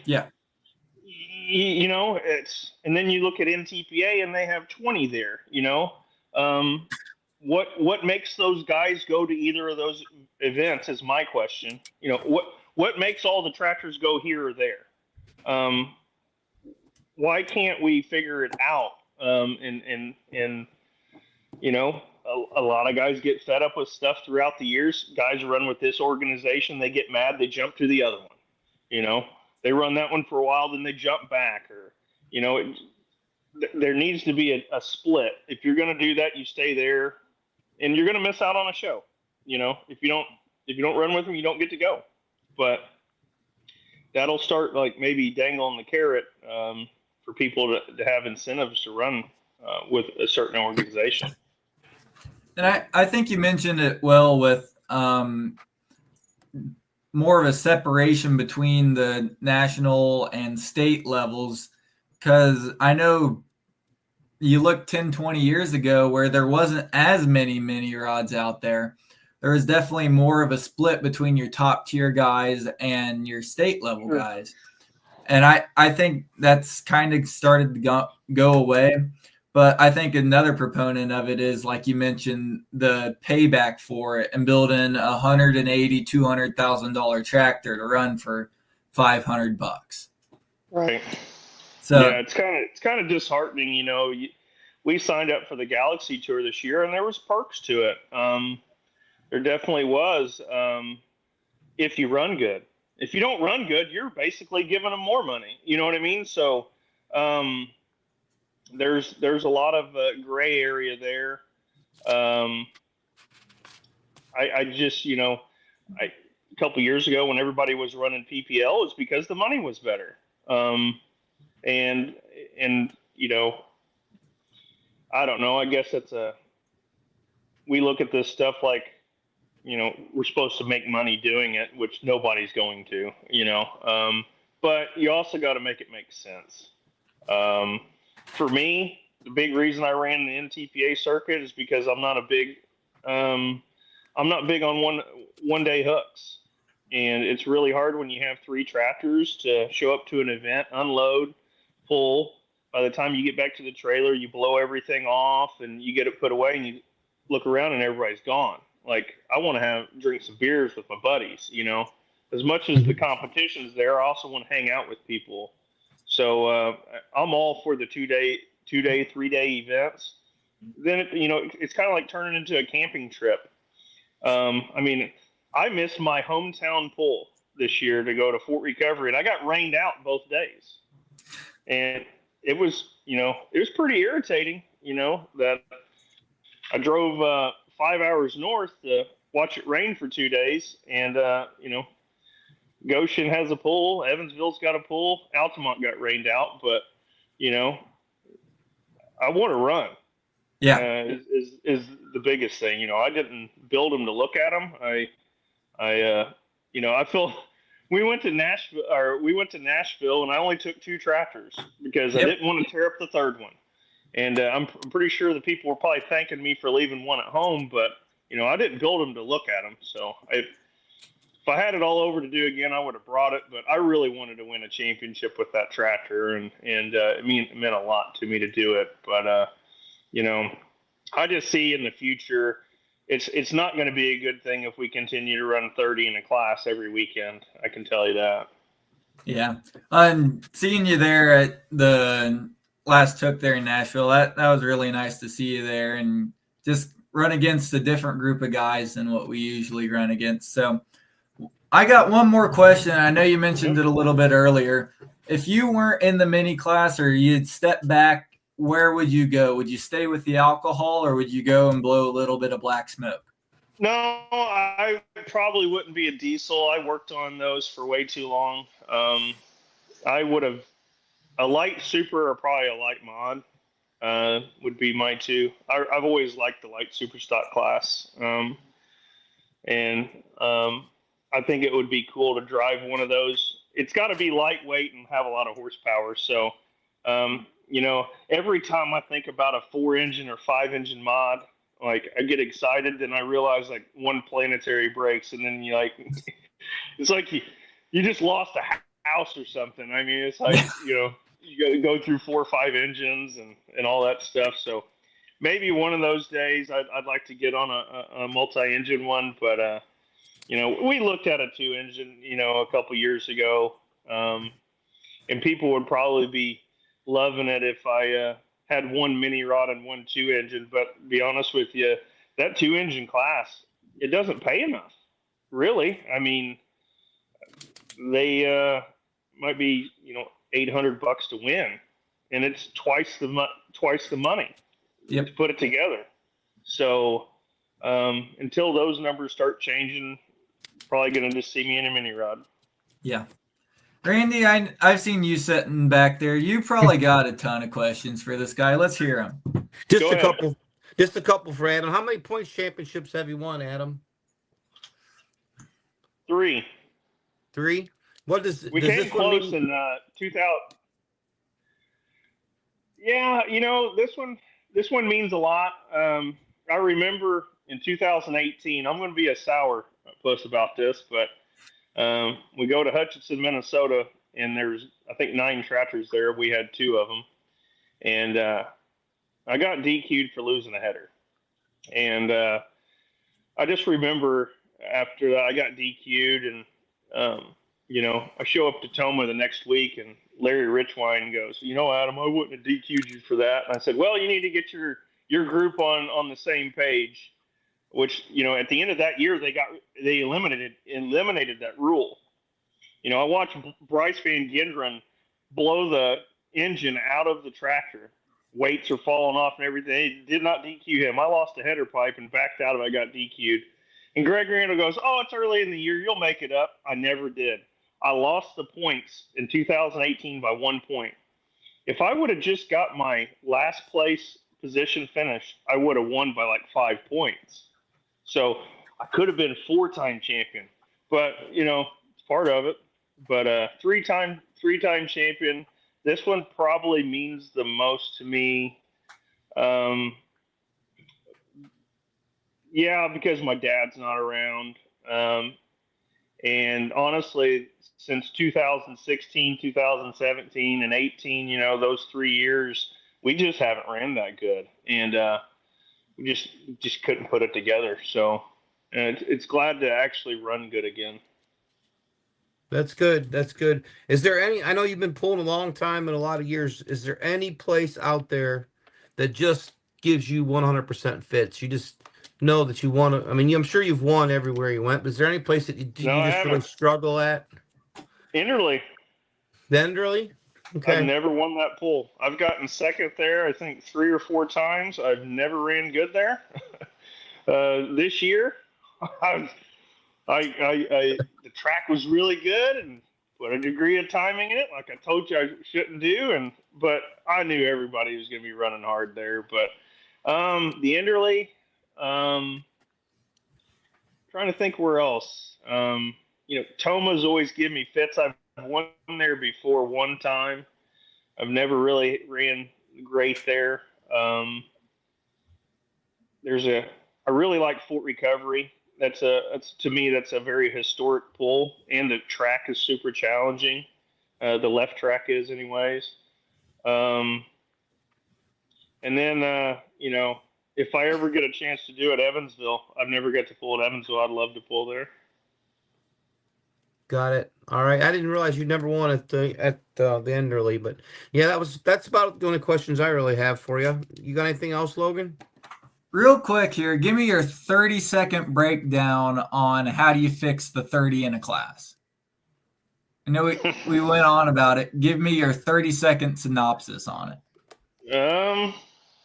Yeah. And then you look at NTPA and they have 20 there, what makes those guys go to either of those events is my question. What makes all the tractors go here or there? Why can't we figure it out? A lot of guys get fed up with stuff throughout the years. Guys run with this organization, they get mad, they jump to the other one. They run that one for a while, then they jump back, or there needs to be a split. If you're going to do that, you stay there, and you're going to miss out on a show. If you don't run with them, you don't get to go. But that'll start maybe dangling the carrot for people to have incentives to run with a certain organization. And I think you mentioned it well with more of a separation between the national and state levels, because I know you look 10, 20 years ago where there wasn't as many mini rods out there. There was definitely more of a split between your top tier guys and your state level guys. And I think that's kind of started to go away. But I think another proponent of it is, like you mentioned, the payback for it and building $180,000, $200,000 tractor to run for $500. Right. So yeah, it's kind of disheartening. We signed up for the Galaxy Tour this year, and there was perks to it. There definitely was. If you run good. If you don't run good, you're basically giving them more money. You know what I mean? So. There's a lot of gray area there. I just, a couple of years ago when everybody was running PPL, it's because the money was better. And I don't know. I guess we look at this stuff like, we're supposed to make money doing it, which nobody's going to, but you also got to make it make sense. For me, the big reason I ran the NTPA circuit is because I'm not big on one day hooks, and it's really hard when you have 3 tractors to show up to an event, unload, pull. By the time you get back to the trailer, you blow everything off and you get it put away, and you look around and everybody's gone. I want to drink some beers with my buddies. As much as the competition's there, I also want to hang out with people. So I'm all for the 2-day, 3-day events. Then it's kind of like turning into a camping trip. I missed my hometown pull this year to go to Fort Recovery, and I got rained out both days. And it was pretty irritating, that I drove 5 hours north to watch it rain for 2 days. And, Goshen has a pool. Evansville's got a pool. Altamont got rained out. But, I want to run. Yeah. Is the biggest thing. I didn't build them to look at them. I feel we went to Nashville, and I only took 2 tractors because I didn't want to tear up the third one. And I'm pretty sure the people were probably thanking me for leaving one at home, but I didn't build them to look at them. So if I had it all over to do again, I would have brought it. But I really wanted to win a championship with that tractor, and it meant a lot to me to do it. But I just see in the future, it's not going to be a good thing if we continue to run 30 in a class every weekend. I can tell you that. Yeah. And seeing you there at the last took there in Nashville, that was really nice to see you there and just run against a different group of guys than what we usually run against. So I got one more question. I know you mentioned it a little bit earlier. If you weren't in the mini class or you'd step back, where would you go? Would you stay with the alcohol or would you go and blow a little bit of black smoke? No, I probably wouldn't be a diesel. I worked on those for way too long. I would have a light super or probably a light mod would be my 2. I've always liked the light super stock class. I think it would be cool to drive one of those. It's got to be lightweight and have a lot of horsepower. So, every time I think about a 4-engine or 5-engine mod, like I get excited, then I realize like one planetary breaks, and then it's like you just lost a house or something. I mean, it's like you got to go through 4 or 5 engines and all that stuff. So maybe one of those days I'd like to get on a multi-engine one, but we looked at a 2-engine a couple years ago, and people would probably be loving it if I had one mini rod and one 2-engine. But to be honest with you, that 2-engine class, it doesn't pay enough, really. I mean, they might be $800 to win, and it's twice the money to put it together. So until those numbers start changing, probably going to just see me in a mini rod. Yeah. Randy, I've seen you sitting back there. You probably got a ton of questions for this guy. Let's hear them. Just a couple for Adam. How many points championships have you won, Adam? 3. 3? What does we does came this close one mean? in 2000? Yeah, this one means a lot. I remember in 2018. I'm going to be a sour puss about this, but we go to Hutchinson, Minnesota, and there's I think 9 tractors there. We had 2 of them, and I got DQ'd for losing a header. And I just remember after that I got DQ'd, and I show up to Toma the next week, and Larry Richwine goes, Adam, I wouldn't have DQ'd you for that. And I said, well, you need to get your group on the same page. Which, at the end of that year, they eliminated that rule. I watched Bryce Van Genderen blow the engine out of the tractor. Weights are falling off and everything. They did not DQ him. I lost a header pipe and backed out of it. I got DQ'd. And Greg Randall goes, oh, it's early in the year. You'll make it up. I never did. I lost the points in 2018 by 1 point. If I would have just got my last place position finished, I would have won by like 5 points. So I could have been 4-time champion, but it's part of it. But 3-time champion. This one probably means the most to me. Yeah, because my dad's not around. And honestly, since 2016, 2017, and 18, those 3 years, we just haven't ran that good. And we just couldn't put it together. So it's glad to actually run good again. That's good. That's good. Is there I know you've been pulling a long time and a lot of years. Is there any place out there that just gives you 100% fits? You just know that you want to, I'm sure you've won everywhere you went, but is there any place that you just really struggle at? Enderley. Enderley? Okay. I've never won that pull. I've gotten second there, I think 3 or 4 times. I've never ran good there. This year, the track was really good and put a degree of timing in it, like I told you I shouldn't do, but I knew everybody was going to be running hard there. But the Enderley, trying to think where else. Toma's always give me fits. I've won there before one time. I've never really ran great there. I really like Fort Recovery. That's to me that's a very historic pull, and the track is super challenging. The left track is, anyways. And then if I ever get a chance to do it, Evansville. I've never got to pull at Evansville. I'd love to pull there. Got it. All right. I didn't realize you never won at the Enderley, but yeah, that's about the only questions I really have for you. You got anything else, Logan? Real quick here, give me your 30-second breakdown on how do you fix the 30 in a class. I know we went on about it. Give me your 30-second synopsis on it.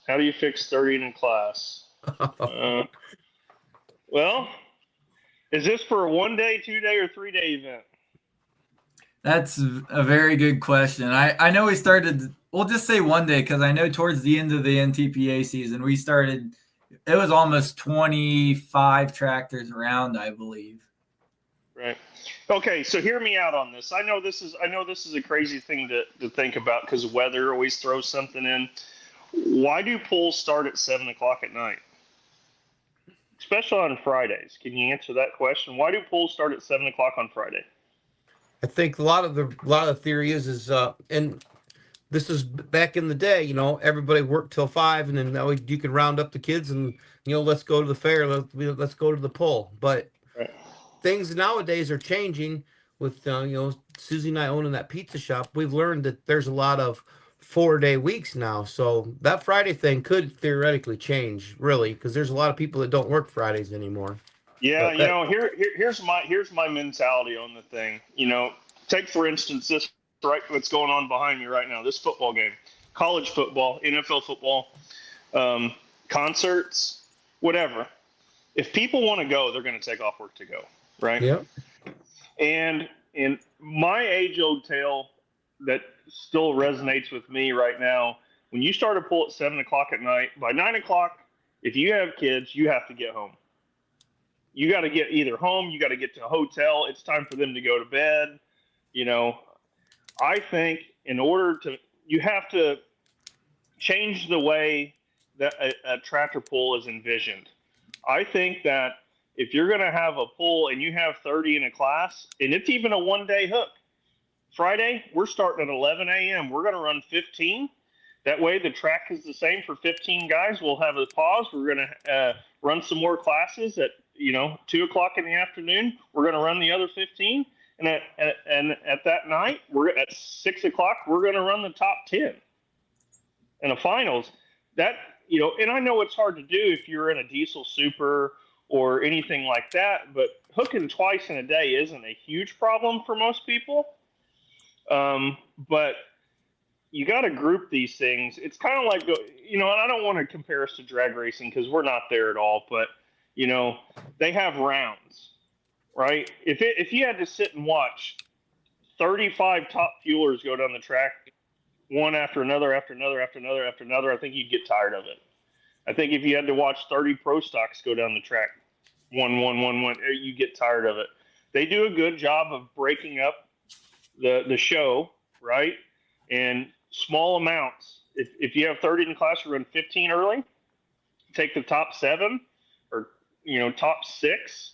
How do you fix 30 in a class? Well, is this for a 1 day, 2 day, or 3 day event? That's a very good question. I know we started, we'll just say 1 day, because I know towards the end of the NTPA season, we started, it was almost 25 tractors around, I believe. Right. Okay, so hear me out on this. I know this is a crazy thing to think about because weather always throws something in. Why do pulls start at 7 o'clock at night? Especially on Fridays. Can you answer that question? Why do pulls start at 7 o'clock on Friday? I think a lot of the theory is and this is back in the day, everybody worked till 5, and then now you can round up the kids and let's go to the fair, let's go to the pull. But Right. Things nowadays are changing with Susie and I owning that pizza shop. We've learned that there's a lot of 4-day weeks now, so that Friday thing could theoretically change, really, because there's a lot of people that don't work Fridays anymore. Yeah, here's my mentality on the thing. Take for instance this what's going on behind me right now. This football game, college football, NFL football, concerts, whatever. If people want to go, they're going to take off work to go, right? Yeah. And my age-old tale that still resonates with me right now, when you start a pull at 7 o'clock at night, by 9 o'clock, if you have kids, you have to get home. You got to get either home, you got to get to a hotel. It's time for them to go to bed. I think you have to change the way that a tractor pull is envisioned. I think that if you're going to have a pull and you have 30 in a class, and it's even a 1 day hook, Friday, we're starting at 11 a.m. We're going to run 15. That way the track is the same for 15 guys. We'll have a pause. We're going to run some more classes at 2 o'clock in the afternoon. We're going to run the other 15. And at that night, we're at 6 o'clock, we're going to run the top 10. And the finals, and I know it's hard to do if you're in a diesel super or anything like that, but hooking twice in a day isn't a huge problem for most people. But you got to group these things. It's kind of like, and I don't want to compare us to drag racing because we're not there at all, but, they have rounds, right? If you had to sit and watch 35 top fuelers go down the track, one after another, after another, after another, after another, I think you'd get tired of it. I think if you had to watch 30 pro stocks go down the track, one, you get tired of it. They do a good job of breaking up the show, right? And small amounts. If you have 30 in class, you run 15 early, take the top 7 or top 6.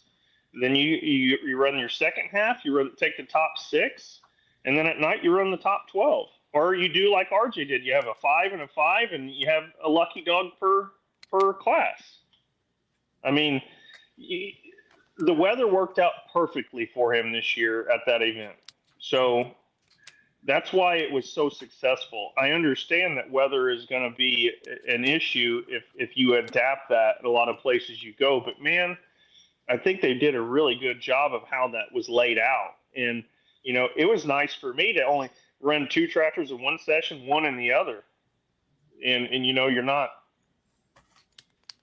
Then you run your second half. Take the top 6, and then at night you run the top 12. Or you do like RJ did. You have a 5 and a 5, and you have a lucky dog per class. I mean, the weather worked out perfectly for him this year at that event. So that's why it was so successful. I understand that weather is going to be an issue if you adapt that at a lot of places you go. But, man, I think they did a really good job of how that was laid out. And, it was nice for me to only run 2 tractors in one session, one in the other. And you're not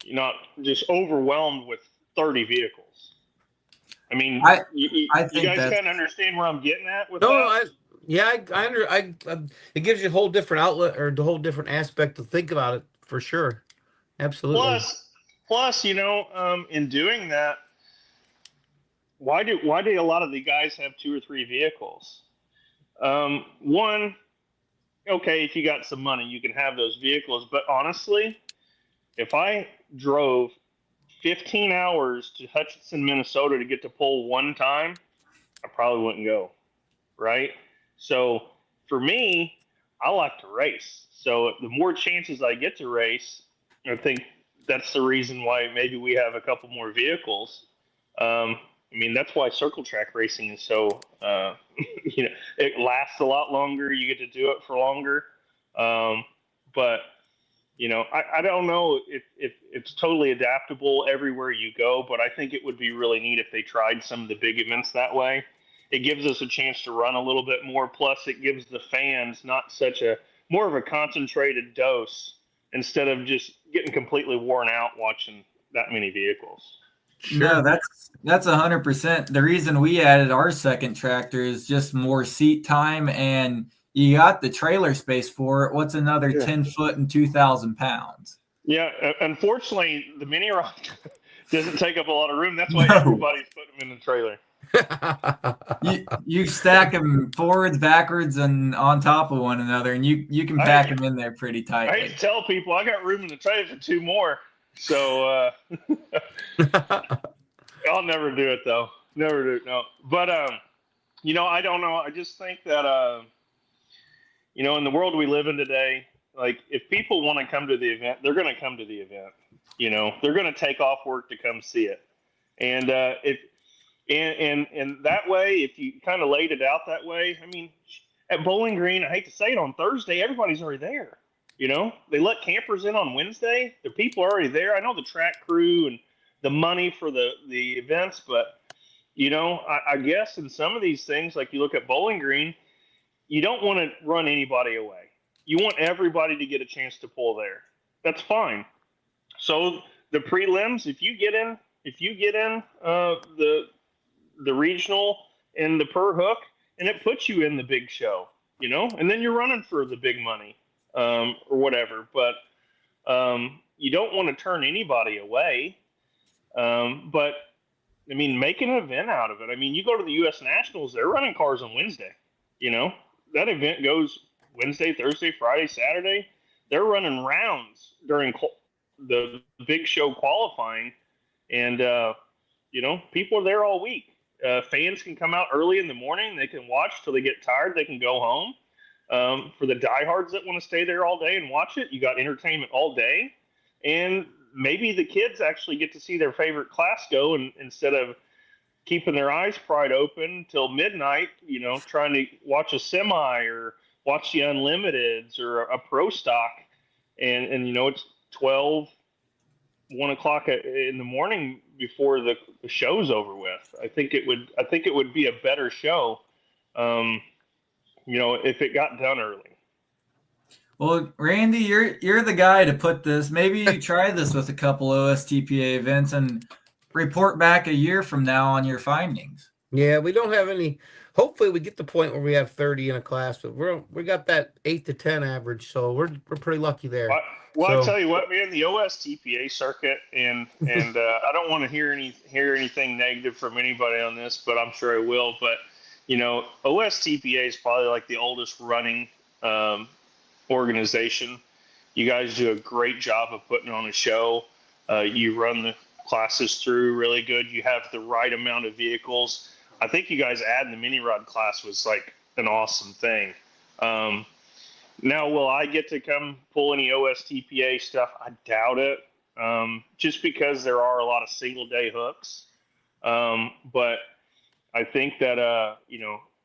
you're not just overwhelmed with 30 vehicles. I mean, I you think guys that's kind of understand where I'm getting at with No, that? it gives you a whole different outlet or the whole different aspect to think about it for sure. Absolutely. Plus, in doing that, why do a lot of the guys have 2 or 3 vehicles? One, okay, if you got some money, you can have those vehicles. But honestly, if I drove 15 hours to Hutchinson, Minnesota to get to pull one time, I probably wouldn't go, right? So for me, I like to race. So the more chances I get to race, I think that's the reason why maybe we have a couple more vehicles. I mean, that's why circle track racing is so, it lasts a lot longer. You get to do it for longer. But I don't know if it's totally adaptable everywhere you go, but I think it would be really neat if they tried some of the big events that way. It gives us a chance to run a little bit more. Plus, it gives the fans not such a more of a concentrated dose instead of just getting completely worn out watching that many vehicles. No, that's 100%. The reason we added our second tractor is just more seat time, and you got the trailer space for it. What's another Yeah. 10 foot and 2,000 pounds? Yeah, unfortunately, the mini rod doesn't take up a lot of room. That's why No. everybody's putting them in the trailer. You stack them forwards, backwards, and on top of one another, and you can pack them in there pretty I hate tightly. to tell people I got room in the trailer for 2 more, so I'll never do it though. Never do it. No, but I don't know. I just think that in the world we live in today, like if people want to come to the event, they're going to come to the event. They're going to take off work to come see it, and and that way, if you kind of laid it out that way, I mean, at Bowling Green, I hate to say it, on Thursday, everybody's already there. They let campers in on Wednesday. The people are already there. I know the track crew and the money for the events, but I guess in some of these things, like you look at Bowling Green, you don't want to run anybody away. You want everybody to get a chance to pull there. That's fine. So the prelims, if you get in the regional and the per hook, and it puts you in the big show, and then you're running for the big money, or whatever. But you don't want to turn anybody away. But I mean, make an event out of it. I mean, you go to the U.S. Nationals, they're running cars on Wednesday. That event goes Wednesday, Thursday, Friday, Saturday. They're running rounds during the big show qualifying, and people are there all week. Fans can come out early in the morning. They can watch till they get tired. They can go home. For the diehards that want to stay there all day and watch it, you got entertainment all day, and maybe the kids actually get to see their favorite class go, and instead of keeping their eyes pried open till midnight, trying to watch a semi or watch the Unlimiteds or a pro stock, and it's 12, 1 o'clock in the morning before the show's over with. I think it would be a better show, if it got done early. Well, Randy, you're the guy to put this. Maybe you try this with a couple OSTPA events and report back a year from now on your findings. Yeah, we don't have any. Hopefully, we get the point where we have 30 in a class, but we got that 8 to 10 average, so we're pretty lucky there. Well, I tell you what, man, the OSTPA circuit, and I don't want to hear anything negative from anybody on this, but I'm sure I will. But OSTPA is probably like the oldest running organization. You guys do a great job of putting on a show. You run the classes through really good. You have the right amount of vehicles. I think you guys adding the mini rod class was like an awesome thing. Now, will I get to come pull any OSTPA stuff? I doubt it, just because there are a lot of single day hooks. But I think that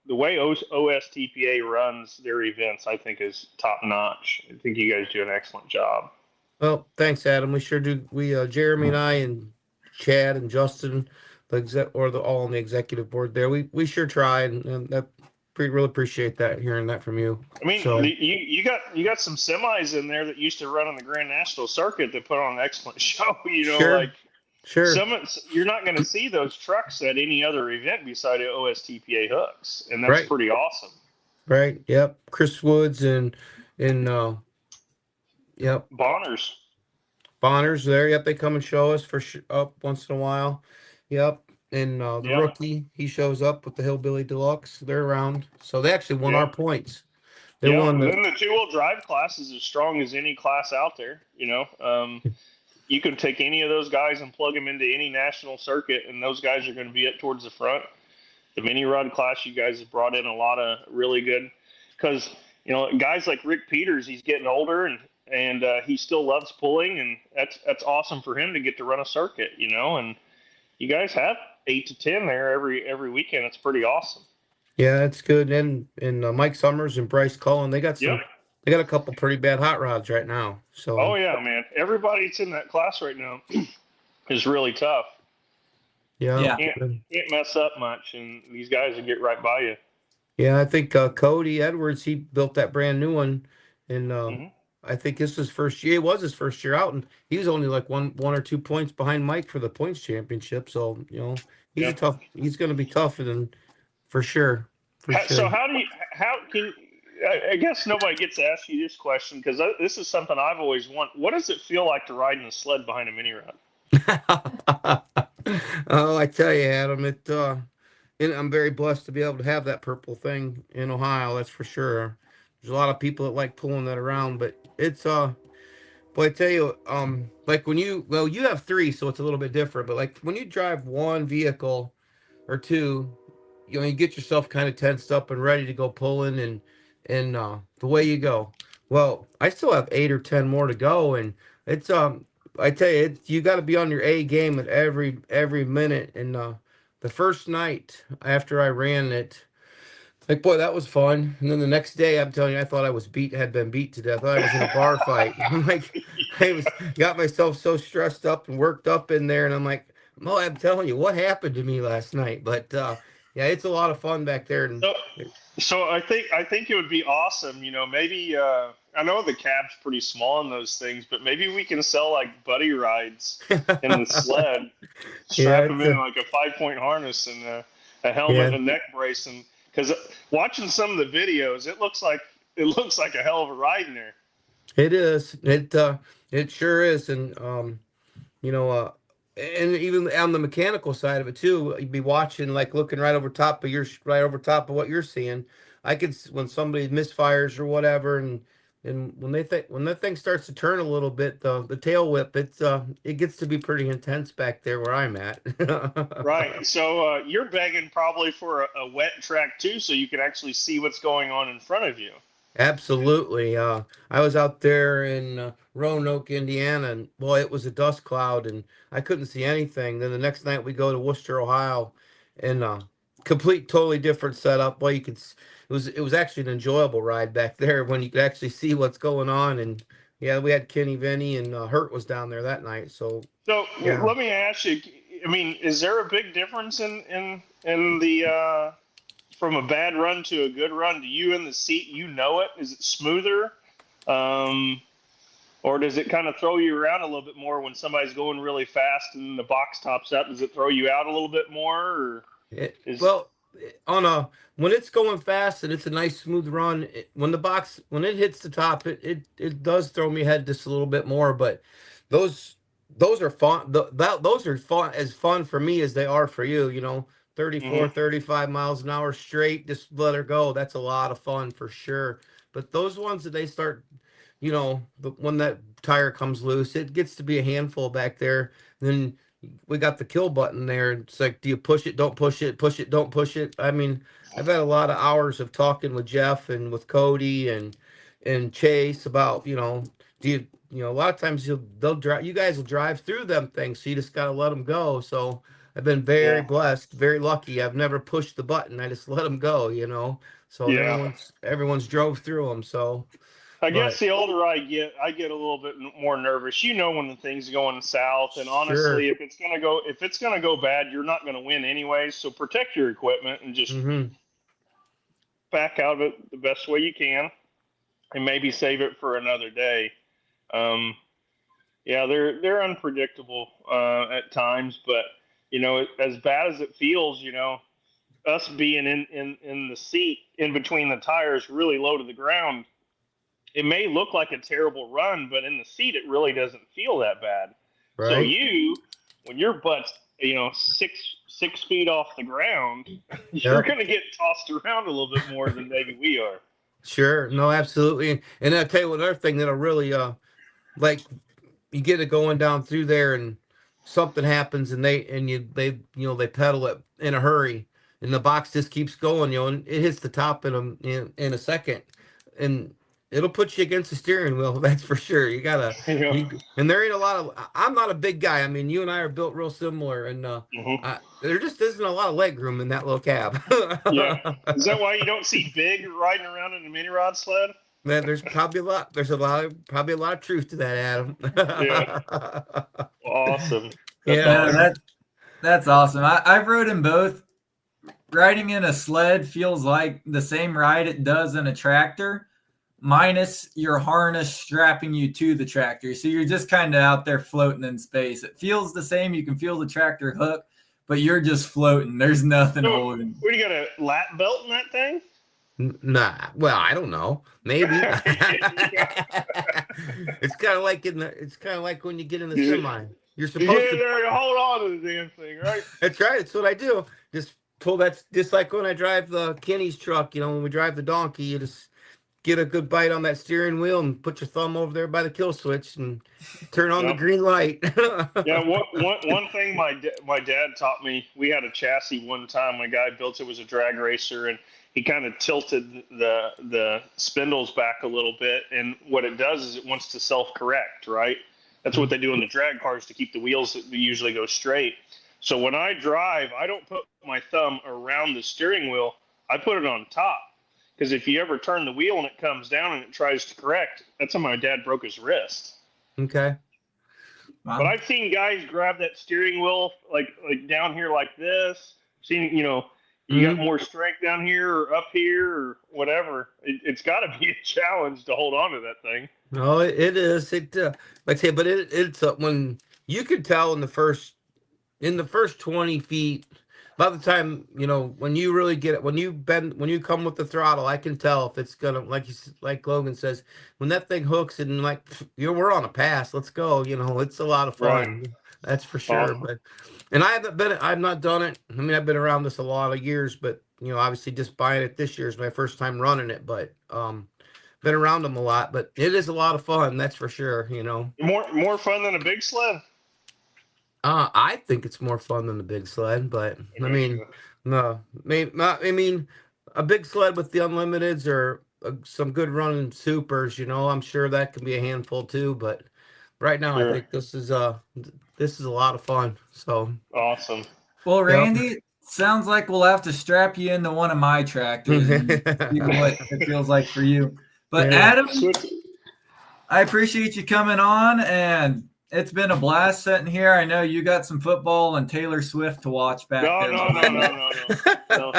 the way OSTPA runs their events, I think, is top notch. I think you guys do an excellent job. Well, thanks, Adam. We sure do. We Jeremy and I and Chad and Justin, all on the executive board there. We sure try, and really appreciate that, hearing that from you. I mean, So you got some semis in there that used to run on the Grand National Circuit that put on an excellent show. sure, sure. You're not going to see those trucks at any other event beside OSTPA hooks, and that's Right. pretty awesome. Right. Yep. Chris Woods and yep. Bonners. Bonners there. Yep. They come and show us up once in a while. Yep. And the Yep. rookie, he shows up with the Hillbilly Deluxe. They're around. So they actually won Yep. our points. They Yeah, won and then the 2-wheel drive class is as strong as any class out there. You can take any of those guys and plug them into any national circuit, and those guys are going to be up towards the front. The mini rod class, you guys have brought in a lot of really good, because guys like Rick Peters, he's getting older and he still loves pulling, and that's awesome for him to get to run a circuit. And you guys have 8 to 10 there every weekend. It's pretty awesome. Yeah, it's good. And Mike Summers and Bryce Cullen, they got Yep. they got a couple pretty bad hot rods right now. So Oh yeah, man. Everybody that's in that class right now is really tough. yeah. Can't mess up much, and these guys will get right by you. Yeah, I think Cody Edwards, he built that brand new one, and I think this was first year. It was his first year out, and he was only like one or 2 points behind Mike for the points championship. So he's he's going to be tough, and for sure. So how can I guess nobody gets to ask you this question, because this is something I've always wanted. What does it feel like to ride in a sled behind a mini rod? Oh, I tell you, Adam, and I'm very blessed to be able to have that purple thing in Ohio. That's for sure. There's a lot of people that like pulling that around, but it's but I tell you, like when you have 3, so it's a little bit different. But like when you drive one vehicle or 2, you get yourself kind of tensed up and ready to go pulling, and the way you go. Well, I still have 8 or 10 more to go, and it's I tell you, you got to be on your A game at every minute. And the first night after I ran it, like, boy, that was fun. And then the next day, I'm telling you, I thought I had been beat to death. I thought I was in a bar fight. I'm like, got myself so stressed up and worked up in there, and I'm like, Mo, I'm telling you, what happened to me last night? But yeah, it's a lot of fun back there. And so I think it would be awesome. Maybe I know the cab's pretty small in those things, but maybe we can sell like buddy rides in the sled, strap them in like a 5-point harness and a helmet and a neck brace, and because watching some of the videos, it looks like a hell of a ride in there. It is. It sure is. And and even on the mechanical side of it too, you'd be watching, like looking right over top of what you're seeing. I could, when somebody misfires or whatever, and when that thing starts to turn a little bit, the tail whip, it gets to be pretty intense back there where I'm at. Right. So you're begging probably for a wet track too, so you can actually see what's going on in front of you. Absolutely. I was out there in Roanoke, Indiana, and boy, it was a dust cloud, and I couldn't see anything. Then the next night we go to Worcester, Ohio, and totally different setup. Boy, it was actually an enjoyable ride back there when you could actually see what's going on. And yeah, we had Kenny Vinny, and Hurt was down there that night. So yeah. Let me ask you. I mean, is there a big difference in the from a bad run to a good run? Do you in the seat, it? Is it smoother? Or does it kind of throw you around a little bit more when somebody's going really fast and the box tops up? Does it throw you out a little bit more? When it's going fast and it's a nice smooth run, when it hits the top, it does throw me ahead just a little bit more. But those are fun. Those are fun, as fun for me as they are for you. 34, 35 miles an hour straight, just let her go. That's a lot of fun for sure. But those ones that they start, when that tire comes loose, it gets to be a handful back there. Then we got the kill button there. It's like, do you push it? Don't push it. Push it. Don't push it. I mean, I've had a lot of hours of talking with Jeff and with Cody and Chase about, a lot of times they'll drive. You guys will drive through them things, so you just gotta let them go. So I've been very blessed, very lucky. I've never pushed the button. I just let them go, So everyone's drove through them. So I guess the older I get a little bit more nervous. When the thing's going south, and honestly, if it's gonna go bad, you're not gonna win anyway. So protect your equipment and just back out of it the best way you can, and maybe save it for another day. Yeah, they're unpredictable at times, but as bad as it feels, us being in the seat in between the tires, really low to the ground, it may look like a terrible run, but in the seat, it really doesn't feel that bad. Right. So when your butt's 6 feet off the ground, you're going to get tossed around a little bit more than maybe we are. Sure. No, absolutely. And I'll tell you another thing that'll really like you get it going down through there and something happens and they pedal it in a hurry and the box just keeps going, and it hits the top in a second, and it'll put you against the steering wheel. That's for sure. You gotta, and there ain't a lot of. I'm not a big guy. I mean, you and I are built real similar, and there just isn't a lot of leg room in that little cab. Yeah, is that why you don't see Big riding around in a mini rod sled? Man, there's probably a lot of truth to that, Adam. Yeah. Awesome. That's awesome. I've rode in both. Riding in a sled feels like the same ride it does in a tractor, minus your harness strapping you to the tractor. So you're just kind of out there floating in space. It feels the same. You can feel the tractor hook, but you're just floating. There's nothing holding. What, do you got, a lap belt in that thing? Nah, well, I don't know. Maybe. It's kind of like when you get in the semi. You're supposed to hold on to the damn thing, right? That's right. That's what I do. Just pull that. Just like when I drive the Kenny's truck. When we drive the donkey, you just get a good bite on that steering wheel and put your thumb over there by the kill switch and turn on the green light. Yeah. One thing my dad taught me. We had a chassis one time. A guy built it, was a drag racer, and he kind of tilted the spindles back a little bit, and what it does is it wants to self-correct, right? That's what they do in the drag cars to keep the wheels that usually go straight. So when I drive, I don't put my thumb around the steering wheel. I put it on top, because if you ever turn the wheel and it comes down and it tries to correct, that's how my dad broke his wrist. Okay. Wow. But I've seen guys grab that steering wheel like down here like this. You got more strength down here or up here or whatever. It's got to be a challenge to hold on to that thing. No, it is. Like I say, but it's when you could tell in the first 20 feet. By the time when you really get it, when you come with the throttle, I can tell if it's gonna, like Logan says, when that thing hooks and we're on a pass. Let's go. It's a lot of fun. Right. That's for sure. But. And I've not done it. I mean, I've been around this a lot of years, but, obviously just buying it this year is my first time running it, but, been around them a lot, but it is a lot of fun. That's for sure. More fun than a big sled. I think it's more fun than the big sled, but I mean, no, I mean, a big sled with the unlimiteds or some good running supers, I'm sure that can be a handful too, but right now I think this is a lot of fun. So awesome. Well, Randy, sounds like we'll have to strap you into one of my tractors and see what it feels like for you. But Adam, I appreciate you coming on, and it's been a blast sitting here. I know you got some football and Taylor Swift to watch back there. No.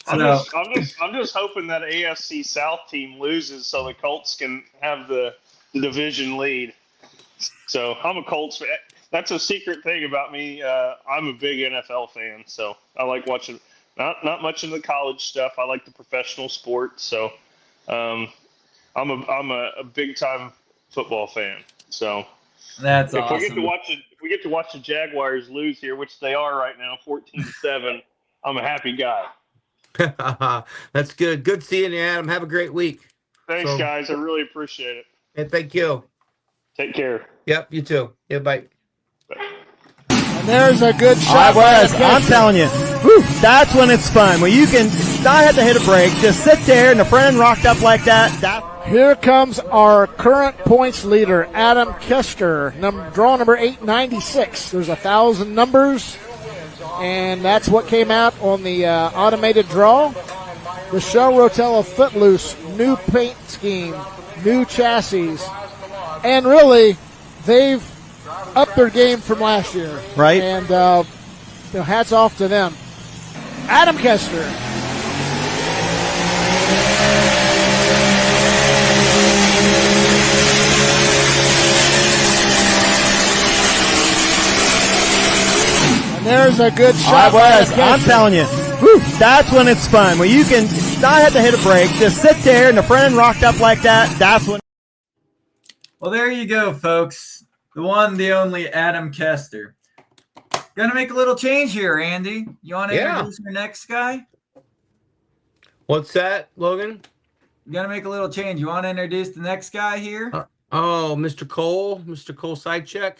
I'm just hoping that AFC South team loses so the Colts can have the division lead. So I'm a Colts fan. That's a secret thing about me. I'm a big NFL fan, so I like watching. Not much of the college stuff. I like the professional sports. So I'm a big time football fan. So that's if awesome. we get to watch the Jaguars lose here, which they are right now, 14-7. I'm a happy guy. That's good. Good seeing you, Adam. Have a great week. Thanks, guys. I really appreciate it. And thank you. Take care. Yep, you too. Yeah, bye. And there's a good shot. I'm telling you, that's when it's fun. When you can not have to hit a break, just sit there and the friend rocked up like that. Here comes our current points leader, Adam Kester, draw number 896. There's 1,000 numbers, and that's what came out on the automated draw. The Shell Rotella Footloose, new paint scheme, new chassis, and really, they've upped their game from last year. Right. And hats off to them. Adam Kester. And there's a good I shot. was. I'm telling you, whew, that's when it's fun. When you can not have to hit a break, just sit there and the friend rocked up like that. That's when. Well, there you go, folks. The one, the only Adam Kester. Gonna make a little change here, Andy. You want to introduce your next guy? What's that, Logan? Gonna make a little change. You want to introduce the next guy here? Mr. Cole Sidecheck.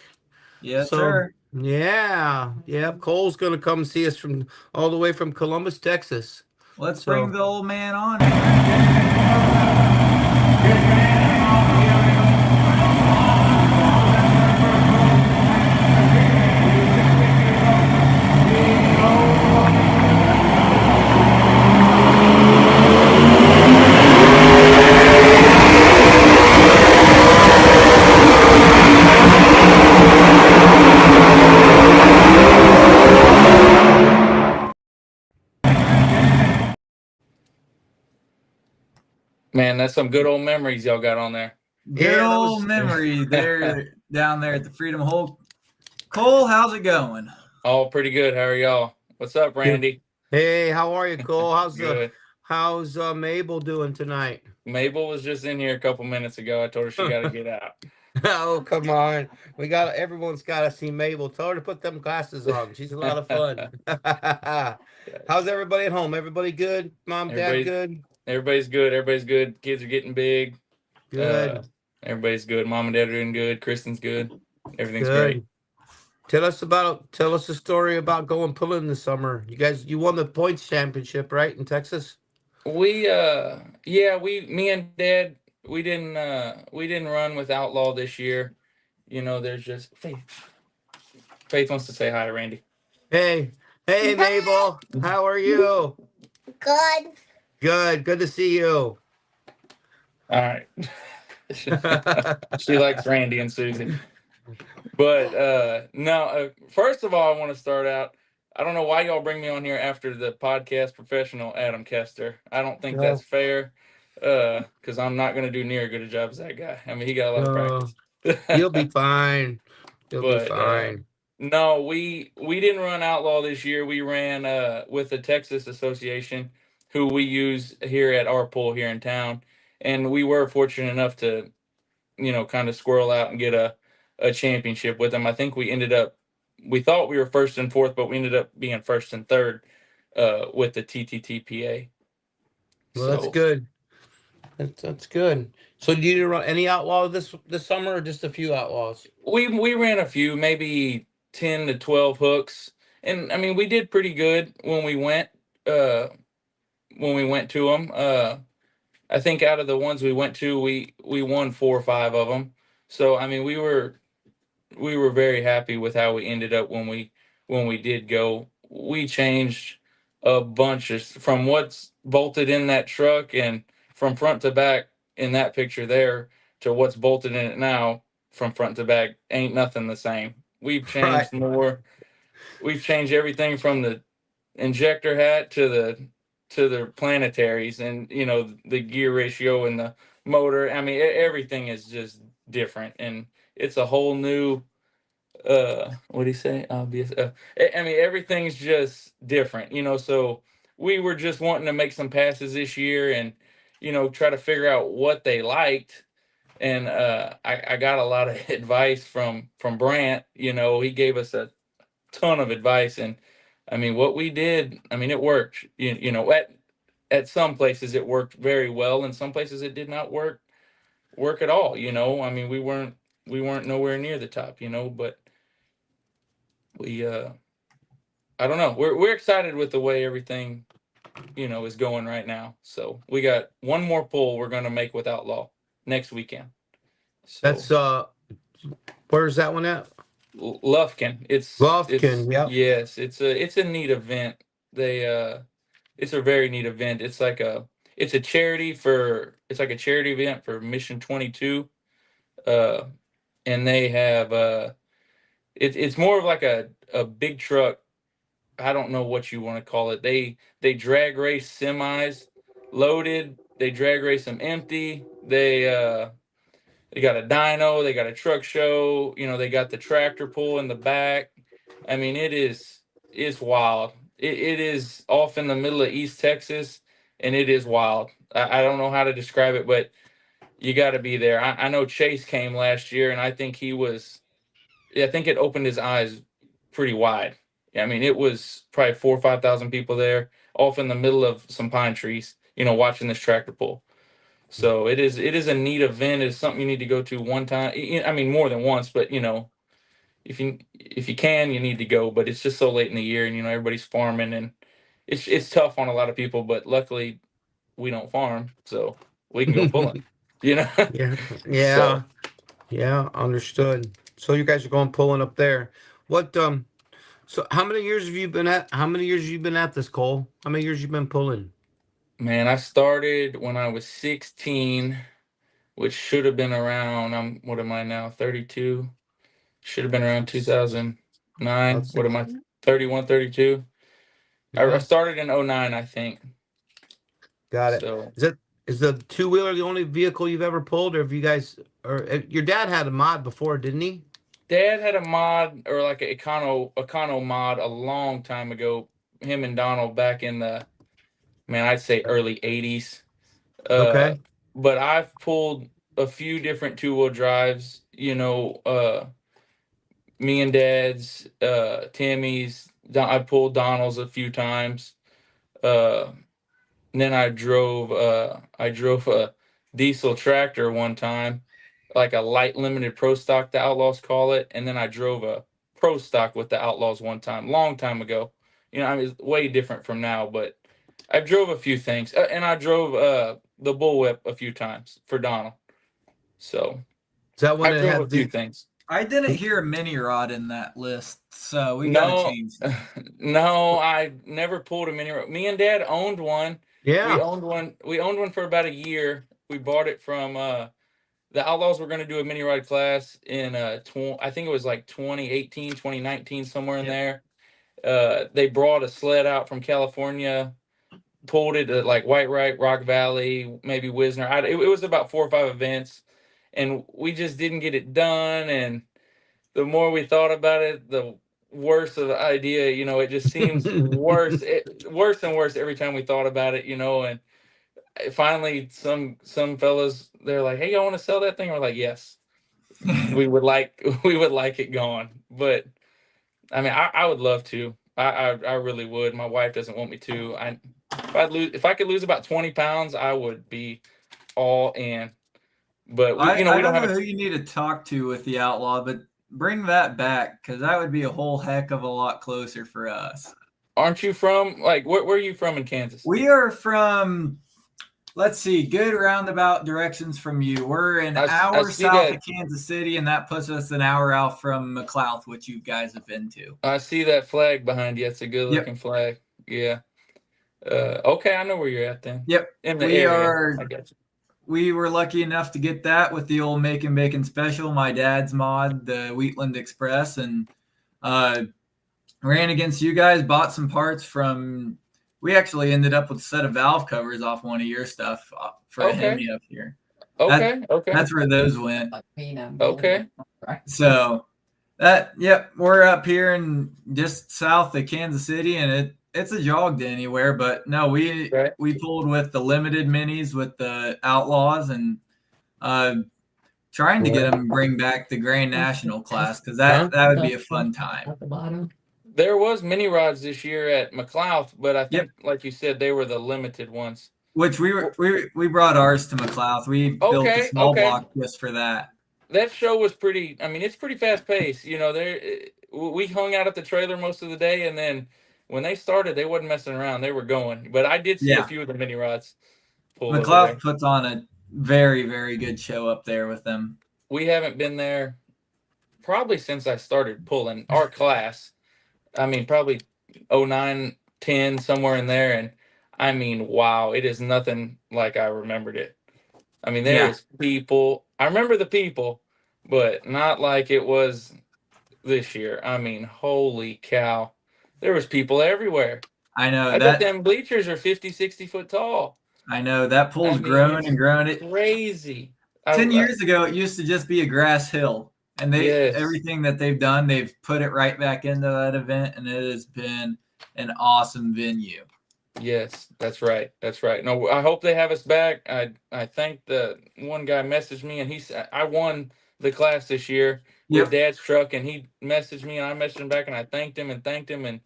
Yes, sir. Yeah. Cole's gonna come see us from all the way from Columbus, Texas. Let's bring the old man on. Man, that's some good old memories y'all got on there. Good old memory there down there at the Freedom Hole. Cole, how's it going? All pretty good. How are y'all? What's up, Randy? Hey, how are you, Cole? Good. How's Mabel doing tonight? Mabel was just in here a couple minutes ago. I told her she got to get out. Oh, come on. Everyone's got to see Mabel. Tell her to put them glasses on. She's a lot of fun. How's everybody at home? Everybody good? Mom, Dad good? Everybody's good. Everybody's good. Kids are getting big. Good. Everybody's good. Mom and Dad are doing good. Kristen's good. Everything's Good. great. Tell us a story about going pulling this summer. You won the points championship, right, in Texas? Me and Dad, we didn't run with Outlaw this year. You know, there's just Faith wants to say hi, Randy. Hey, Mabel, how are you? Good to see you. All right. She likes Randy and Susie. But first of all, I want to start out. I don't know why y'all bring me on here after the podcast professional Adam Kester. I don't think that's fair, because I'm not going to do near as good a job as that guy. I mean, he got a lot of practice. You'll be fine. You'll be fine. No, we didn't run Outlaw this year. We ran with the Texas Association, who we use here at our pool here in town, and we were fortunate enough to, kind of squirrel out and get a championship with them. I think we thought we were first and fourth, but we ended up being first and third with the TTTPA. Well, that's good. That's good. So did you run any outlaw this summer, or just a few outlaws? We ran a few, maybe 10 to 12 hooks, and I mean we did pretty good when we went to them. I think out of the ones we went to, we won 4 or 5 of them. So I mean we were very happy with how we ended up when we did go. We changed a bunch from what's bolted in that truck and from front to back in that picture there to what's bolted in it now from front to back. Ain't nothing the same. We've changed more. We've changed everything from the injector hat to the planetaries, and the gear ratio and the motor. I mean, everything is just different, and it's a whole new what do you say? Obvious. I mean, everything's just different, so we were just wanting to make some passes this year and try to figure out what they liked. And I got a lot of advice from Brant. He gave us a ton of advice, and I mean what we did, I mean it worked. At some places it worked very well, and some places it did not work at all. I mean we weren't nowhere near the top, but we I don't know. We're excited with the way everything is going right now. So we got one more pull we're going to make with Outlaw next weekend. So That's where's that one at? Lufkin. Lufkin. Yeah. Yes, it's a neat event. It's a very neat event. It's like a charity event for Mission 22. And they have it's more of like a big truck. I don't know what you want to call it. They drag race semis loaded. They drag race them empty. They got a dyno. They got a truck show. They got the tractor pull in the back. I mean, it is it's wild. It is off in the middle of East Texas, and it is wild. I don't know how to describe it, but you got to be there. I know Chase came last year, and I think I think it opened his eyes pretty wide. I mean, it was probably 4,000 or 5,000 people there, off in the middle of some pine trees, watching this tractor pull. So it is a neat event. It's something you need to go to one time. I mean, more than once, but if you can, you need to go. But it's just so late in the year, and everybody's farming, and it's tough on a lot of people. But luckily, we don't farm, so we can go pulling. Yeah, yeah, So, yeah. Understood. So you guys are going pulling up there. What So how many years have you been at? How many years have you been at this, Cole? How many years you been pulling? man, I started when I was 16, which should have been around. What am I now? 32. Should have been around 2009. About What am six. I? 31, 32. I Yeah, started in '09, I think. got it. So Is the two wheeler the only vehicle you've ever pulled, or have you guys, or your dad had a mod before, didn't he? Dad had a mod, or like a econo mod, a long time ago. Him and Donald back in the, man, I'd say early '80s. Uh, Okay. but I've pulled a few different two-wheel drives. Me and Dad's, Timmy's. I pulled Donald's a few times. And then I drove a diesel tractor one time, like a light limited pro stock, the Outlaws call it. And then I drove a pro stock with the Outlaws one time, long time ago. I mean, it's way different from now, but I drove a few things, and I drove the bullwhip a few times for Donald. So Is that when I it drove a had few the? things. I didn't hear a mini rod in that list, so we got to No, change that. no, I never pulled a mini. Me and Dad owned one. We Yeah. owned one. We owned one for about a year. We bought it from the Outlaws. Were going to do a mini ride class in I think it was like 2018, 2019, somewhere in there. They brought a sled out from California, pulled it at like Whitewright, Rock Valley, maybe Wisner. It was about 4 or 5 events, and we just didn't get it done. And the more we thought about it, the worse of the idea. It just seems worse, worse and worse every time we thought about it. And finally, some fellas, they're like, "Hey, y'all want to sell that thing?" We're like, "Yes, we would like it gone." But I mean, I would love to. I really would. My wife doesn't want me to. If I could lose about 20 pounds, I would be all in. But we I don't don't have know who you need to talk to with the Outlaw, but bring that back because that would be a whole heck of a lot closer for us. Aren't you from, like, where are you from in Kansas? We are from, let's see, good roundabout directions from you. We're an hour south of Kansas City, and that puts us an hour out from McLouth, which you guys have been to. I see that flag behind you. It's a good looking flag. Yeah. Okay, I know where you're at then. Yep. In the area. I got you. We were lucky enough to get that with the old Making Bacon Special, my dad's mod, the Wheatland Express, and ran against you guys, bought some parts from. We actually ended up with a set of valve covers off one of your stuff for a Hemi up here. Okay. That's where those went. Okay. So we're up here and just south of Kansas City, and it's a jog to anywhere. But no, we pulled with the limited minis with the Outlaws and trying to get them to bring back the Grand National class because that would be a fun time. There was mini rods this year at McLouth, but I think, like you said, they were the limited ones. Which we brought ours to McLouth. We built a small block just for that. That show was pretty. I mean, it's pretty fast paced. We hung out at the trailer most of the day, and then when they started, they wasn't messing around. They were going. But I did see a few of the mini rods. McLouth puts on a very, very good show up there with them. We haven't been there probably since I started pulling our class. I mean, probably 09, 10, somewhere in there. And I mean, wow, it is nothing like I remembered it. I mean, there's people. I remember the people, but not like it was this year. I mean, holy cow. There was people everywhere. I know. I bet them bleachers are 50, 60 foot tall. I know. That pool's grown and grown. Crazy. 10 years ago, it used to just be a grass hill. And Yes. everything that they've done, they've put it right back into that event, and it has been an awesome venue. Yes, that's right. That's right. No, I hope they have us back. I think the one guy messaged me, and he said I won the class this year with Yep. Dad's truck, and he messaged me, and I messaged him back, and I thanked him, and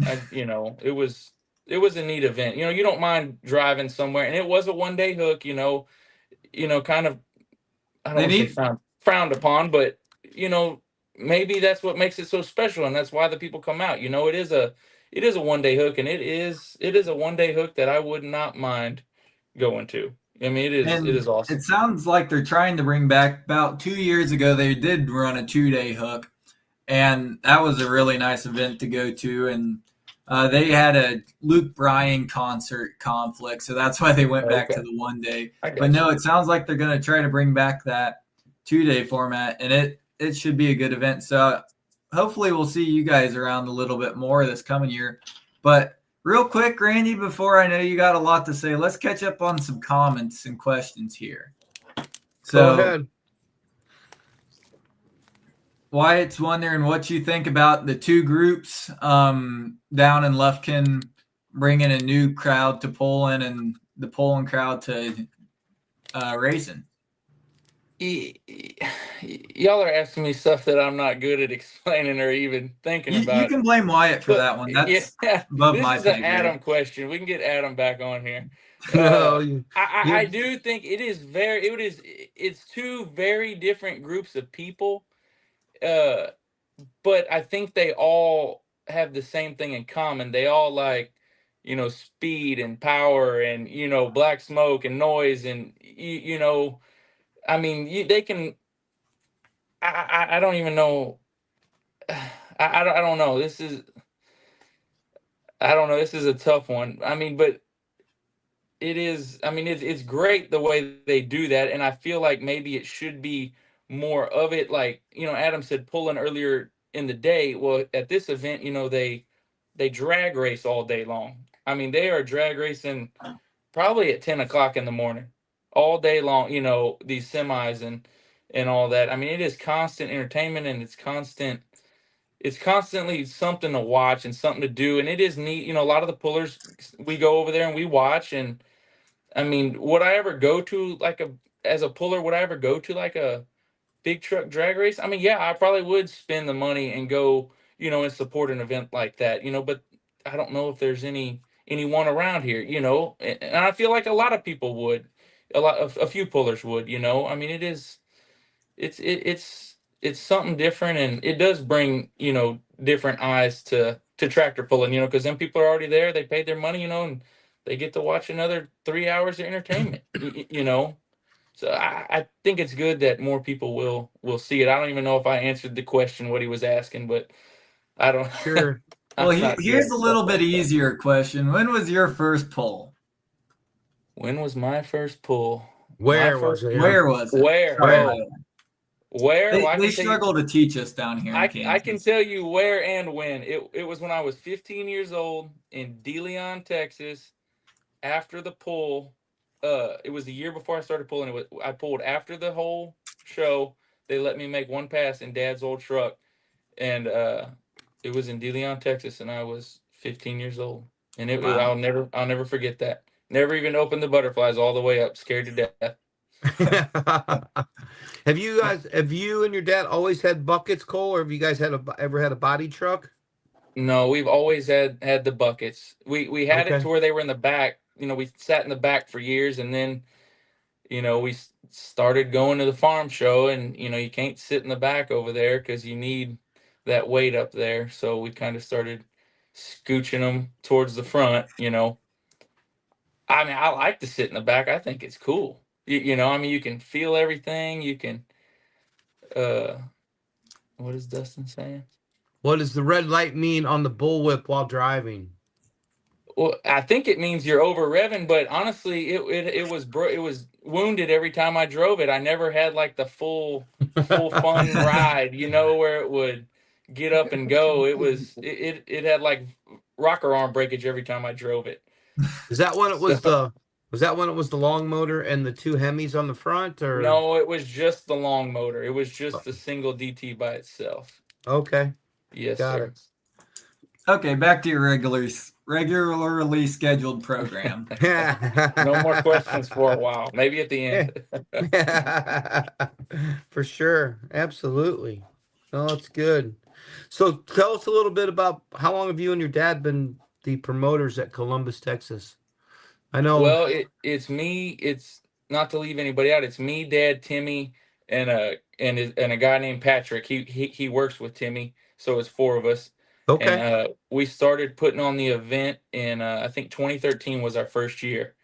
it was a neat event. You don't mind driving somewhere, and it was a 1 day hook. Kind of, I don't They want to say need frowned upon, but maybe that's what makes it so special, and that's why the people come out. It is a 1 day hook, and it is a 1 day hook that I would not mind going to. I mean, it is awesome. It sounds like they're trying to bring back. About 2 years ago, they did run a 2 day hook, and that was a really nice event to go to. And they had a Luke Bryan concert conflict, so that's why they went back to the 1 day. But no, it sounds like they're going to try to bring back that 2 day format, and it should be a good event. So hopefully we'll see you guys around a little bit more this coming year. But real quick, Randy, before I know you got a lot to say, let's catch up on some comments and questions here. So, Go ahead. Wyatt's wondering what you think about the two groups down in Lufkin bringing a new crowd to Poland and the Poland crowd to racing. Y'all are asking me stuff that I'm not good at explaining or even thinking about. You can blame Wyatt for that one. That's above my This is an pay grade. Adam question. We can get Adam back on here. I do think it's two very different groups of people, but I think they all have the same thing in common. They all like, speed and power and, black smoke and noise and, I mean, they can. I don't even know. I don't know. I don't know. This is a tough one. I mean, but it is. I mean, it's great the way they do that, and I feel like maybe it should be more of it. Like Adam said, pulling earlier in the day. Well, at this event, they drag race all day long. I mean, they are drag racing probably at 10 o'clock in the morning, all day long. These semis and all that. I mean, it is constant entertainment, and it's constantly something to watch and something to do. And it is neat. A lot of the pullers, we go over there and we watch. And I mean, would I ever go to as a puller, would I ever go to like a big truck drag race? I mean, yeah, I probably would spend the money and go, and support an event like that, but I don't know if there's anyone around here, and I feel like a lot of people would, a few pullers would, I mean, it's something different, and it does bring, different eyes to tractor pulling, because then people are already there, they paid their money, and they get to watch another 3 hours of entertainment, So I think it's good that more people will see it. I don't even know if I answered the question, what he was asking, but I don't. Sure. Well, here's a little bit easier question. When was your first pull? When was my first pull? Where was it? Where was it? Where? Where? They struggle to teach us down here in Kansas. I can tell you where and when. It was when I was 15 years old in De Leon, Texas, after the pull. It was the year before I started pulling. I pulled after the whole show. They let me make one pass in Dad's old truck, and it was in De Leon, Texas, and I was 15 years old. And I'll never forget that. Never even opened the butterflies all the way up, scared to death. Have you and your dad always had buckets, Cole, or have you guys ever had a body truck? No, we've always had the buckets. We had it to where they were in the back. We sat in the back for years, and then, we started going to the farm show, and, you can't sit in the back over there because you need that weight up there. So we kind of started scooching them towards the front, I mean, I like to sit in the back. I think it's cool. I mean, you can feel everything. You can, what is Dustin saying? What does the red light mean on the bullwhip while driving? Well, I think it means you're over revving, but honestly, it was wounded every time I drove it. I never had like the full fun ride, where it would get up and go. It had like rocker arm breakage every time I drove it. Is that when it was Was that when it was the long motor and the two Hemis on the front, or? No, it was just the long motor. It was just the single DT by itself. Okay, Yes, got sir. it. Okay, back to your regularly scheduled program. No more questions for a while. Maybe at the end. For sure, absolutely. No, it's good. So tell us a little bit about how long have you and your dad been the promoters at Columbus, Texas? I know. Well, it's me. It's not to leave anybody out. It's me, Dad, Timmy, and a guy named Patrick. He works with Timmy, so it's four of us. And Okay. we started putting on the event in I think 2013 was our first year,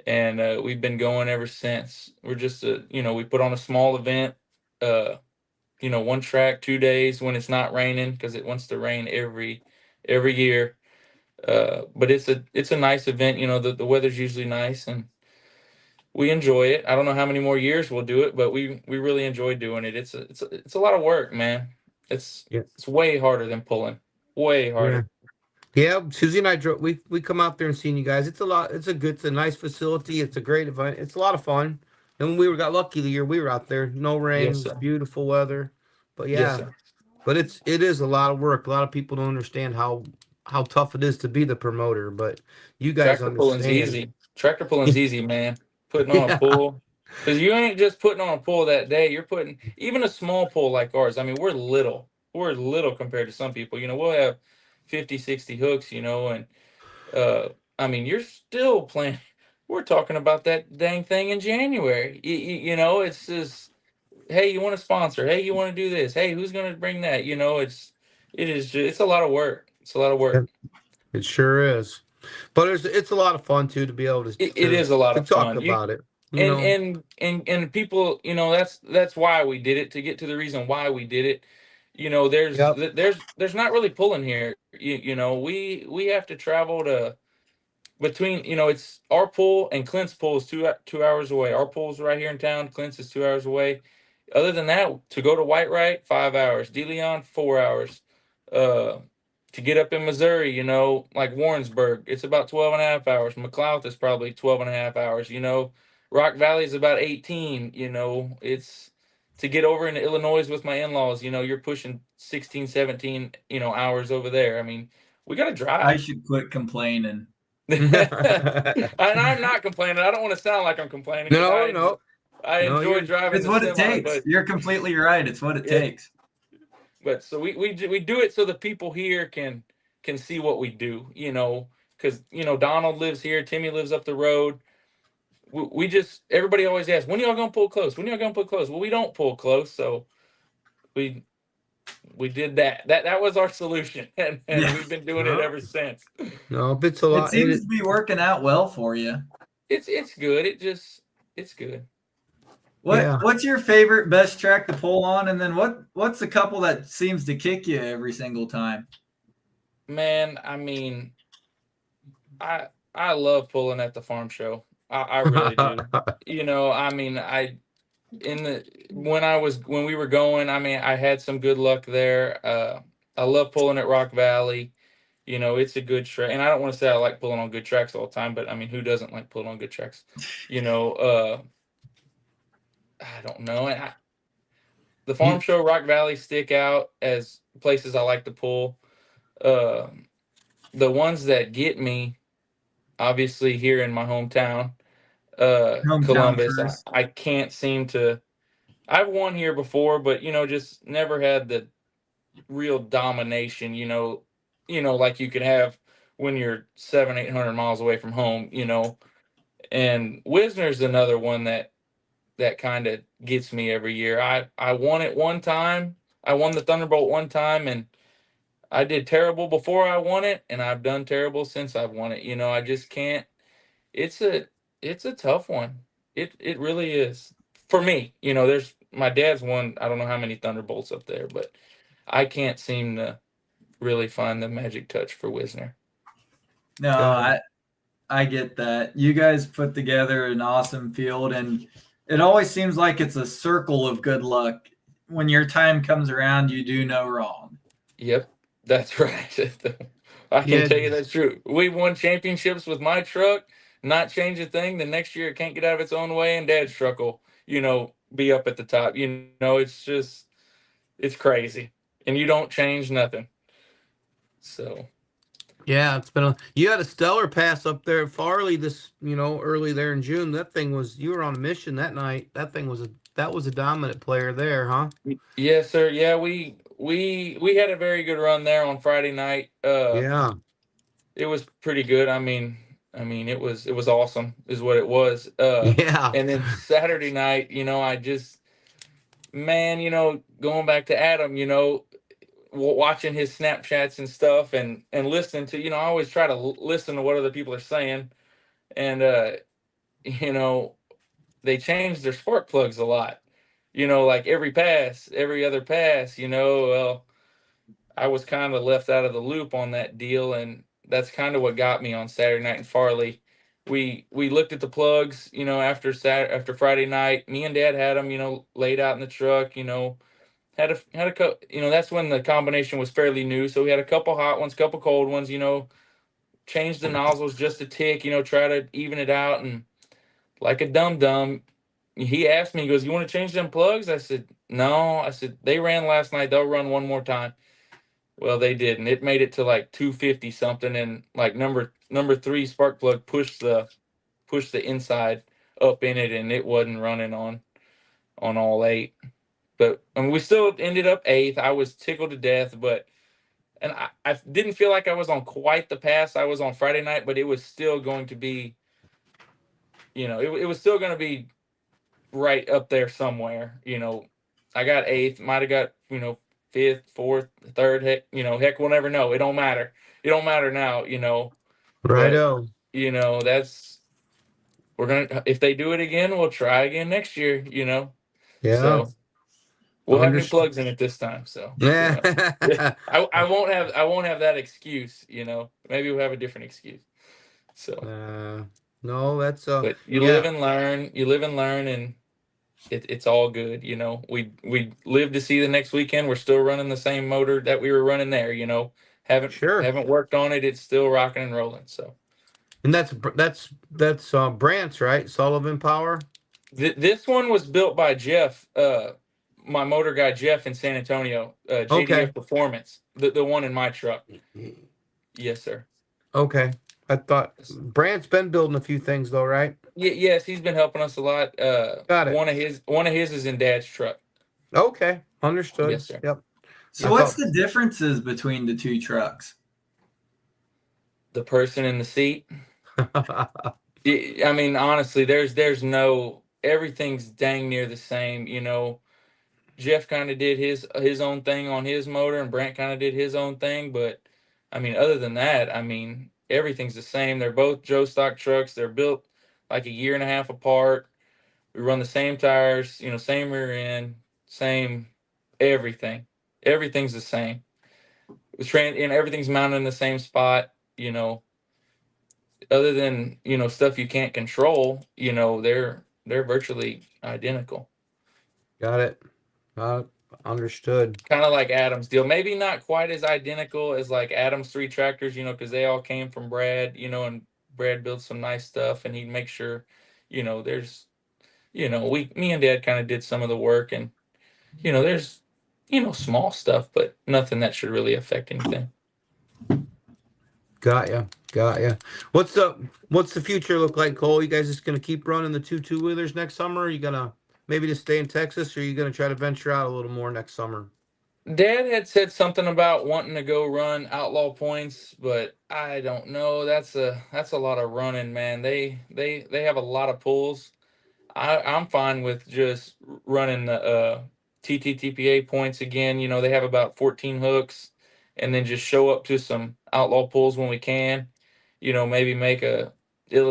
and we've been going ever since. We're just we put on a small event, one track, 2 days when it's not raining because it wants to rain every year. But it's a nice event. The weather's usually nice and we enjoy it. I don't know how many more years we'll do it, but we really enjoy doing it. It's a lot of work, man. It's Yeah. it's way harder than pulling. Way Yeah. harder. Yeah. Susie and I drove. We come out there and seen you guys. It's a lot. It's a nice facility. It's a great event. It's a lot of fun. And when we got lucky the year we were out there, no rain, it Yes, was sir. beautiful weather. But Yes, yeah, sir. but it is a lot of work. A lot of people don't understand how tough it is to be the promoter, but you guys Tractor pulling's understand. easy. Tractor pulling's easy, man. Putting on a Yeah. pull. Because you ain't just putting on a pull that day. You're putting even a small pull like ours. I mean, we're little. We're little compared to some people. We'll have 50, 60 hooks, and I mean, you're still playing. We're talking about that dang thing in January. It's just, hey, you want to sponsor? Hey, you want to do this? Hey, who's going to bring that? It's a lot of work. It's a lot of work. It sure is. But it's a lot of fun too to be able to It is a lot to of talk fun. about it. You And know. and people, that's why we did it, to get to the reason why we did it. there's Yep. there's not really pulling here. We have to travel to between, it's our pool and Clint's pool is 2 hours away. Our pool's right here in town. Clint's is 2 hours away. Other than that, to go to Whitewright, 5 hours. De Leon, 4 hours. Uh, to get up in Missouri, like Warrensburg, it's about 12 and a half hours. McLeod is probably 12 and a half hours. Rock Valley is about 18. It's to get over into Illinois with my in-laws, you're pushing 16, 17, hours over there. I mean, we got to drive. I should quit complaining. And I'm not complaining. I don't want to sound like I'm complaining. No. I enjoy driving It's the what semi, it takes. You're completely right. It's what it takes. But so we do it so the people here can see what we do. Because Donald lives here, Timmy lives up the road. We just, everybody always asks, when y'all gonna pull close? When y'all gonna pull close? Well, we don't pull close, so we did that. That was our solution, and we've been doing it ever since. No, it's a lot. It seems to be working out well for you. It's good. It's good. What's your favorite best track to pull on, and then what's the couple that seems to kick you every single time? Man, I mean, I love pulling at the farm show. I really do. I mean, when we were going, I mean, I had some good luck there. I love pulling at Rock Valley. It's a good track, and I don't want to say I like pulling on good tracks all the time, but I mean, who doesn't like pulling on good tracks? I don't know. The farm show, Rock Valley stick out as places I like to pull. The ones that get me, obviously here in my hometown, Columbus. I can't seem to. I've won here before, but just never had the real domination. Like you could have when you're 700-800 miles away from home. And Wisner's another one that kind of gets me every year. I won it one time. I won the Thunderbolt one time, and I did terrible before I won it, and I've done terrible since I've won it. I just can't. It's a tough one. It really is for me. There's my dad's won. I don't know how many Thunderbolts up there, but I can't seem to really find the magic touch for Wisner. No, I get that. You guys put together an awesome field, and it always seems like it's a circle of good luck. When your time comes around, you do no wrong. Yep, that's right. I can tell you that's true. We won championships with my truck, not change a thing, the next year it can't get out of its own way, and Dad's truck will, be up at the top. It's crazy, and you don't change nothing. So Yeah, you had a stellar pass up there at Farley early there in June. That thing was, you were on a mission that night. That was a dominant player there, huh? yes, sir. Yeah, we had a very good run there on Friday night. Yeah. It was pretty good. It was awesome, is what it was. Yeah. And then Saturday night, I just, man, going back to Adam, watching his Snapchats and stuff, and listening to, I always try to listen to what other people are saying, and you know, they change their spark plugs a lot. Like every other pass, well, I was kind of left out of the loop on that deal, and that's kind of what got me on Saturday night in Farley. We looked at the plugs, after Friday night. Me and Dad had them, laid out in the truck. That's when the combination was fairly new, so we had a couple hot ones, couple cold ones. Changed the nozzles just a tick. Try to even it out, and like a dum dum, he asked me, he goes, "You want to change them plugs?" I said, "No." I said, "They ran last night. They'll run one more time." Well, they didn't. It made it to like 250 something, and like number 3 spark plug pushed the inside up in it, and it wasn't running on all 8. But we still ended up 8th. I was tickled to death, and I didn't feel like I was on quite the pass I was on Friday night, but it was still going to be, it was still going to be right up there somewhere. I got 8th, might have got, 5th, 4th, 3rd. Heck, we'll never know. It don't matter. It don't matter now. Righto. That's, if they do it again, we'll try again next year. Yeah. So we'll have new Understood. plugs in it this time. So Yeah. I won't have that excuse. Maybe we'll have a different excuse. So No, that's but you live and learn. You live and learn, and it's all good. We live to see the next weekend. We're still running the same motor that we were running there. Haven't worked on it. It's still rocking and rolling. So, and that's Brant's, right? Sullivan Power. This one was built by Jeff, my motor guy Jeff in San Antonio, JDF Performance, the one in my truck. Yes, sir. Okay. I thought Brant's been building a few things though, right? Yes, he's been helping us a lot. Got it. One of his is in Dad's truck. Okay, understood. Yes, sir. Yep. So what's the differences between the two trucks? The person in the seat. Honestly, there's no, everything's dang near the same. Jeff kind of did his own thing on his motor, and Brant kind of did his own thing. But other than that, everything's the same. They're both Joe stock trucks. They're built like a year and a half apart. We run the same tires, same rear end, same everything. Everything's the same. And everything's mounted in the same spot. Other than stuff you can't control, they're virtually identical. Got it. Understood. Kind of like Adam's deal. Maybe not quite as identical as like Adam's 3 tractors, because they all came from Brad, and Brad built some nice stuff, and he'd make sure, there's, me and Dad kind of did some of the work, and, there's, small stuff, but nothing that should really affect anything. Got ya. What's the future look like, Cole? You guys just gonna keep running the 2-wheelers next summer? Or are you gonna maybe just stay in Texas, or are you gonna try to venture out a little more next summer? Dad had said something about wanting to go run outlaw points, but I don't know. That's a lot of running, man. They have a lot of pulls. I'm fine with just running the TTTPA points again. They have about 14 hooks, and then just show up to some outlaw pulls when we can. Maybe make a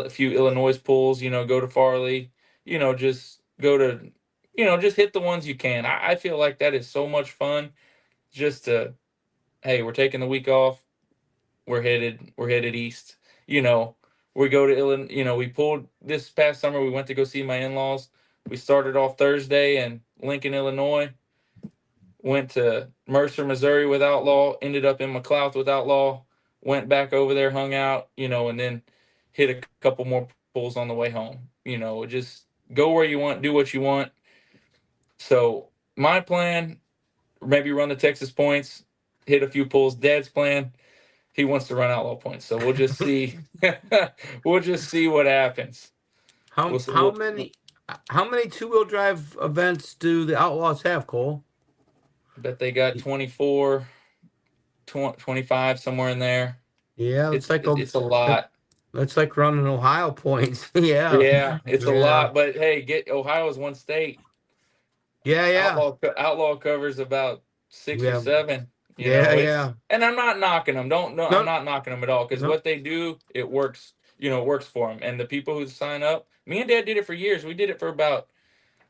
few Illinois pulls. Go to Farley. Just go to, just hit the ones you can. I feel like that is so much fun. Just to, hey, we're taking the week off. We're headed east. We go to Illinois. We pulled this past summer. We went to go see my in-laws. We started off Thursday in Lincoln, Illinois. Went to Mercer, Missouri with outlaw. Ended up in McLouth with outlaw. Went back over there, hung out. And then hit a couple more pulls on the way home. Just go where you want, do what you want. So my plan, maybe run the Texas points, hit a few pulls. Dad's plan, he wants to run outlaw points. So we'll just see. We'll just see what happens. How We'll see. how many how many 2-wheel drive events do the Outlaws have, Cole? Bet they got 24, 25, somewhere in there. Yeah, It's a lot. That's like running Ohio points. Yeah. Yeah, it's a Yeah. lot. But hey, Ohio's one state. Yeah. Outlaw covers about 6 or Yeah. 7. Yeah. And I'm not knocking them. Don't no, I'm No, not knocking them at all because no. what they do, it works. It works for them. And the people who sign up, me and Dad did it for years. We did it for about,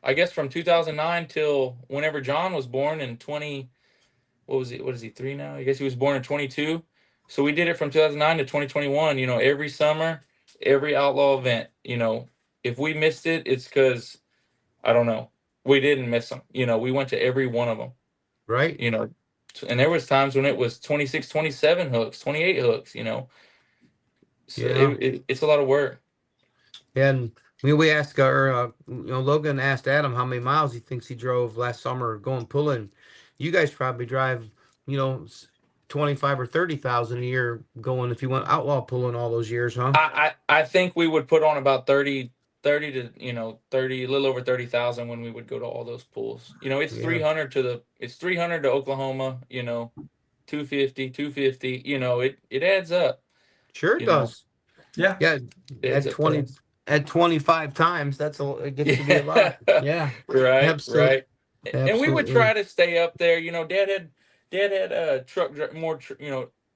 I guess, from 2009 till whenever John was born in 20. What was he? What is he, 3 now? I guess he was born in 22. So we did it from 2009 to 2021. Every summer, every outlaw event. If we missed it, it's because I don't know. We didn't miss them. We went to every one of them. Right. And there was times when it was 26, 27 hooks, 28 hooks. So Yeah. it's a lot of work. And we asked Logan asked Adam how many miles he thinks he drove last summer going pulling. You guys probably drive, 25 or 30,000 a year going if you went outlaw pulling all those years, huh? I think we would put on about 30 to 30, a little over 30,000 when we would go to all those pools. It's Yeah. 300 to Oklahoma, 250, 250, it adds up. Sure it does. Yeah. Yeah. It adds up At 25 times, it gets to be a lot. Yeah. Right, Absolutely. right. And we would Absolutely. try to stay up there. Dad had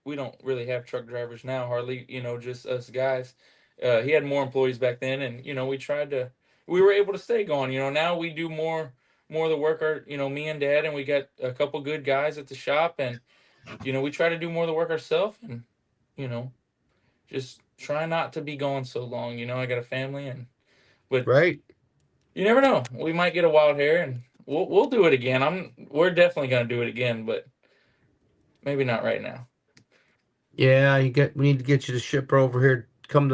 we don't really have truck drivers now, hardly, just us guys. He had more employees back then, and we were able to stay going. Now we do more of the work, me and Dad, and we got a couple good guys at the shop, and we try to do more of the work ourselves, and just try not to be gone so long. I got a family, but Right. you never know. We might get a wild hair, and we'll do it again. We're definitely gonna do it again, but maybe not right now. Yeah, we need to get you to shipper over here. Come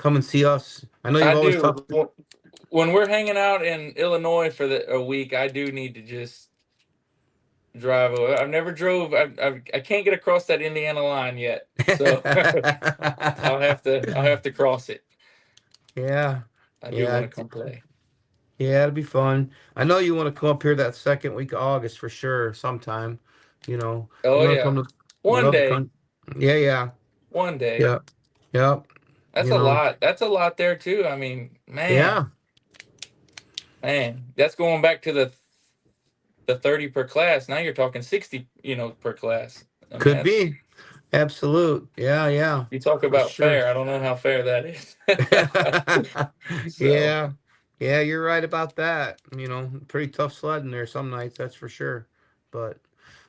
and see us. I know you've I always do. talked. When we're hanging out in Illinois for a week, I do need to just drive away. I've never drove. I can't get across that Indiana line yet, so I'll have to cross it. Yeah. I do want to come play. Yeah, it'll be fun. I know you want to come up here that second week of August for sure sometime. Oh you yeah, one day. Yeah. One day. Yeah. Yep. That's a lot. That's a lot there too. I mean, man. Yeah. Man, that's going back to the 30 per class. Now you're talking 60, per class. Could be. Absolute. Yeah. You talk about sure. fair. I don't know how fair that is. So, Yeah, you're right about that. Pretty tough sledding there some nights, that's for sure. But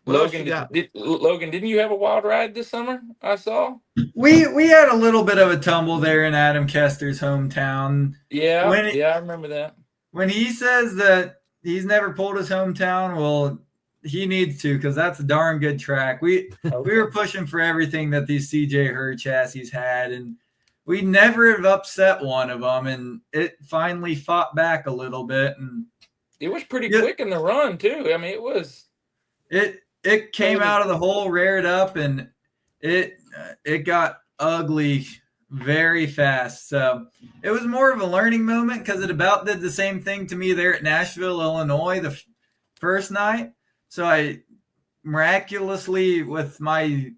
what else you got? Logan, didn't you have a wild ride this summer? I saw. We had a little bit of a tumble there in Adam Kester's hometown. Yeah, I remember that. When he says that he's never pulled his hometown, well, he needs to, because that's a darn good track. We were pushing for everything that these CJ Hurd chassis had, and we never have upset one of them, and it finally fought back a little bit, and it was pretty quick in the run too. I mean, it was. It came out of the hole, reared up, and it got ugly very fast. So it was more of a learning moment because it about did the same thing to me there at Nashville, Illinois, the first night. So I miraculously I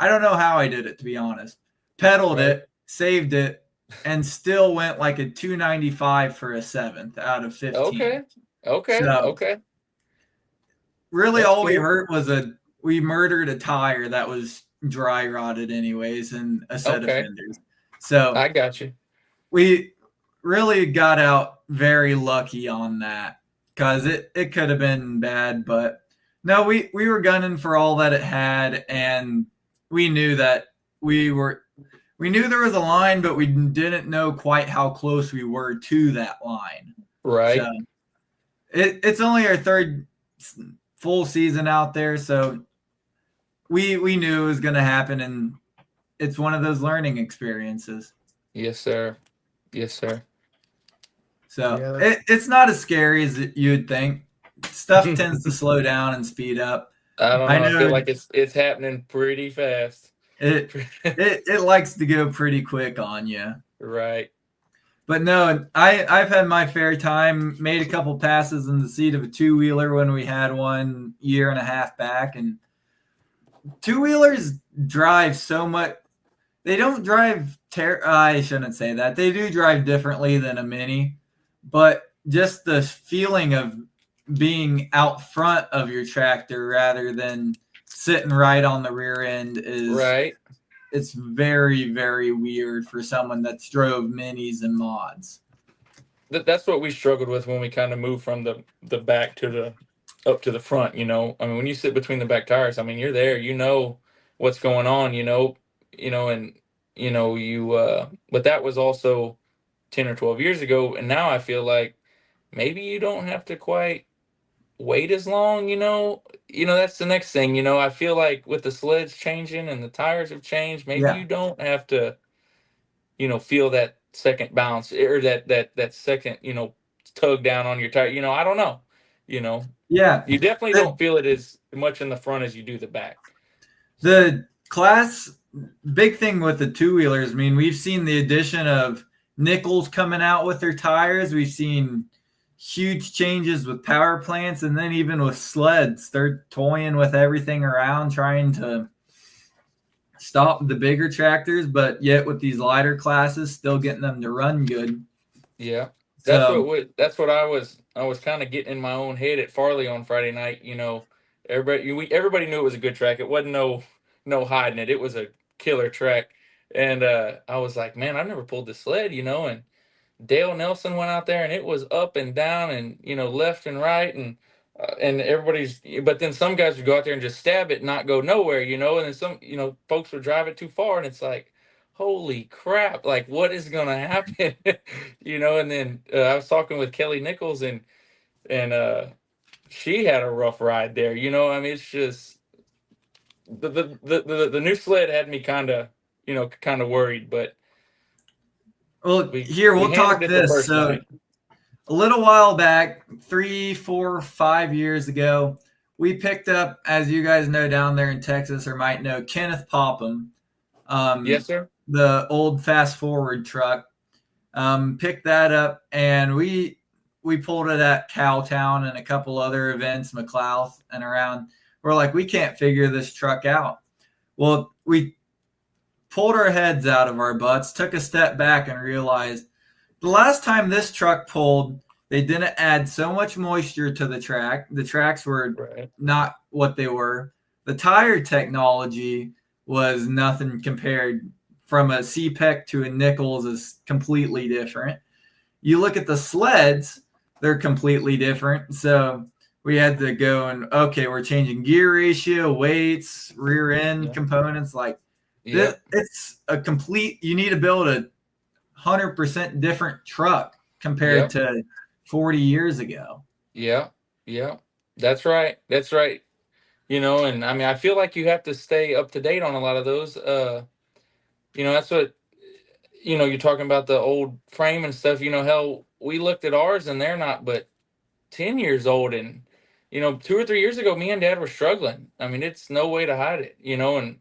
don't know how I did it, to be honest, pedaled it, saved it, and still went like a 295 for a 7th out of 15. Okay. Really, all we hurt was we murdered a tire that was dry rotted anyways, and a set of fenders. So I got you. We really got out very lucky on that because it could have been bad, but no, we were gunning for all that it had, and we knew that we knew there was a line, but we didn't know quite how close we were to that line. Right. So it's only our third full season out there, so we knew it was going to happen, and it's one of those learning experiences. Yes, sir. Yes, sir. So Yeah. it's not as scary as you'd think. Stuff tends to slow down and speed up. I don't I know. I feel know like it's happening pretty fast. it likes to go pretty quick on you. Right. But no, I've had my fair time. Made a couple passes in the seat of a two-wheeler when we had one year and a half back, and two-wheelers drive so much. They don't drive. I shouldn't say that. They do drive differently than a mini, but just the feeling of being out front of your tractor rather than sitting right on the rear end is right. It's very, very weird for someone that's drove minis and mods. That's what we struggled with when we kind of moved from the back to the up to the front. You know, I mean, when you sit between the back tires, I mean, you're there. You know what's going on. And but that was also 10 or 12 years ago, and now I feel like maybe you don't have to quite wait as long. That's the next thing. I feel like with the sleds changing and the tires have changed, maybe you don't have to feel that second bounce or that second tug down on your tire. I don't know. Yeah, you definitely don't feel it as much in the front as you do the back. The class big thing with the two-wheelers, I mean, we've seen the addition of Nichols coming out with their tires. We've seen huge changes with power plants, and then even with sleds, they're toying with everything around, trying to stop the bigger tractors, but yet with these lighter classes, still getting them to run good. Yeah, that's what I was kind of getting in my own head at Farley on Friday night. Everybody knew it was a good track. It wasn't no hiding it. It was a killer track, and I was like, man, I've never pulled this sled, and Dale Nelson went out there and it was up and down and left and right and everybody's. But then some guys would go out there and just stab it and not go nowhere, and then some folks would drive it too far and it's like, holy crap, like what is gonna happen? And then I was talking with Kelly Nichols and she had a rough ride there. I mean, it's just the new sled had me kind of worried, but well, we'll talk this. So night. A little while back, 3, 4, 5 years ago, we picked up, as you guys know, down there in Texas or might know, Kenneth Popham. Yes, sir. The old fast forward truck. Picked that up, and we pulled it at Cowtown and a couple other events, McLouth and around. We're like, we can't figure this truck out. Well, we pulled our heads out of our butts, took a step back, and realized the last time this truck pulled, they didn't add so much moisture to the track. The tracks were not what they were. The tire technology was nothing compared. From a CPEC to a Nichols is completely different. You look at the sleds, they're completely different. So we had to go and, okay, we're changing gear ratio, weights, rear end components. Like it's a complete, you need to build a 100% different truck compared to 40 years ago. Yeah. That's right. And I mean, I feel like you have to stay up to date on a lot of those. That's what, you're talking about the old frame and stuff. Hell, we looked at ours and they're not but 10 years old. And, 2 or 3 years ago, me and Dad were struggling. I mean, it's no way to hide it, and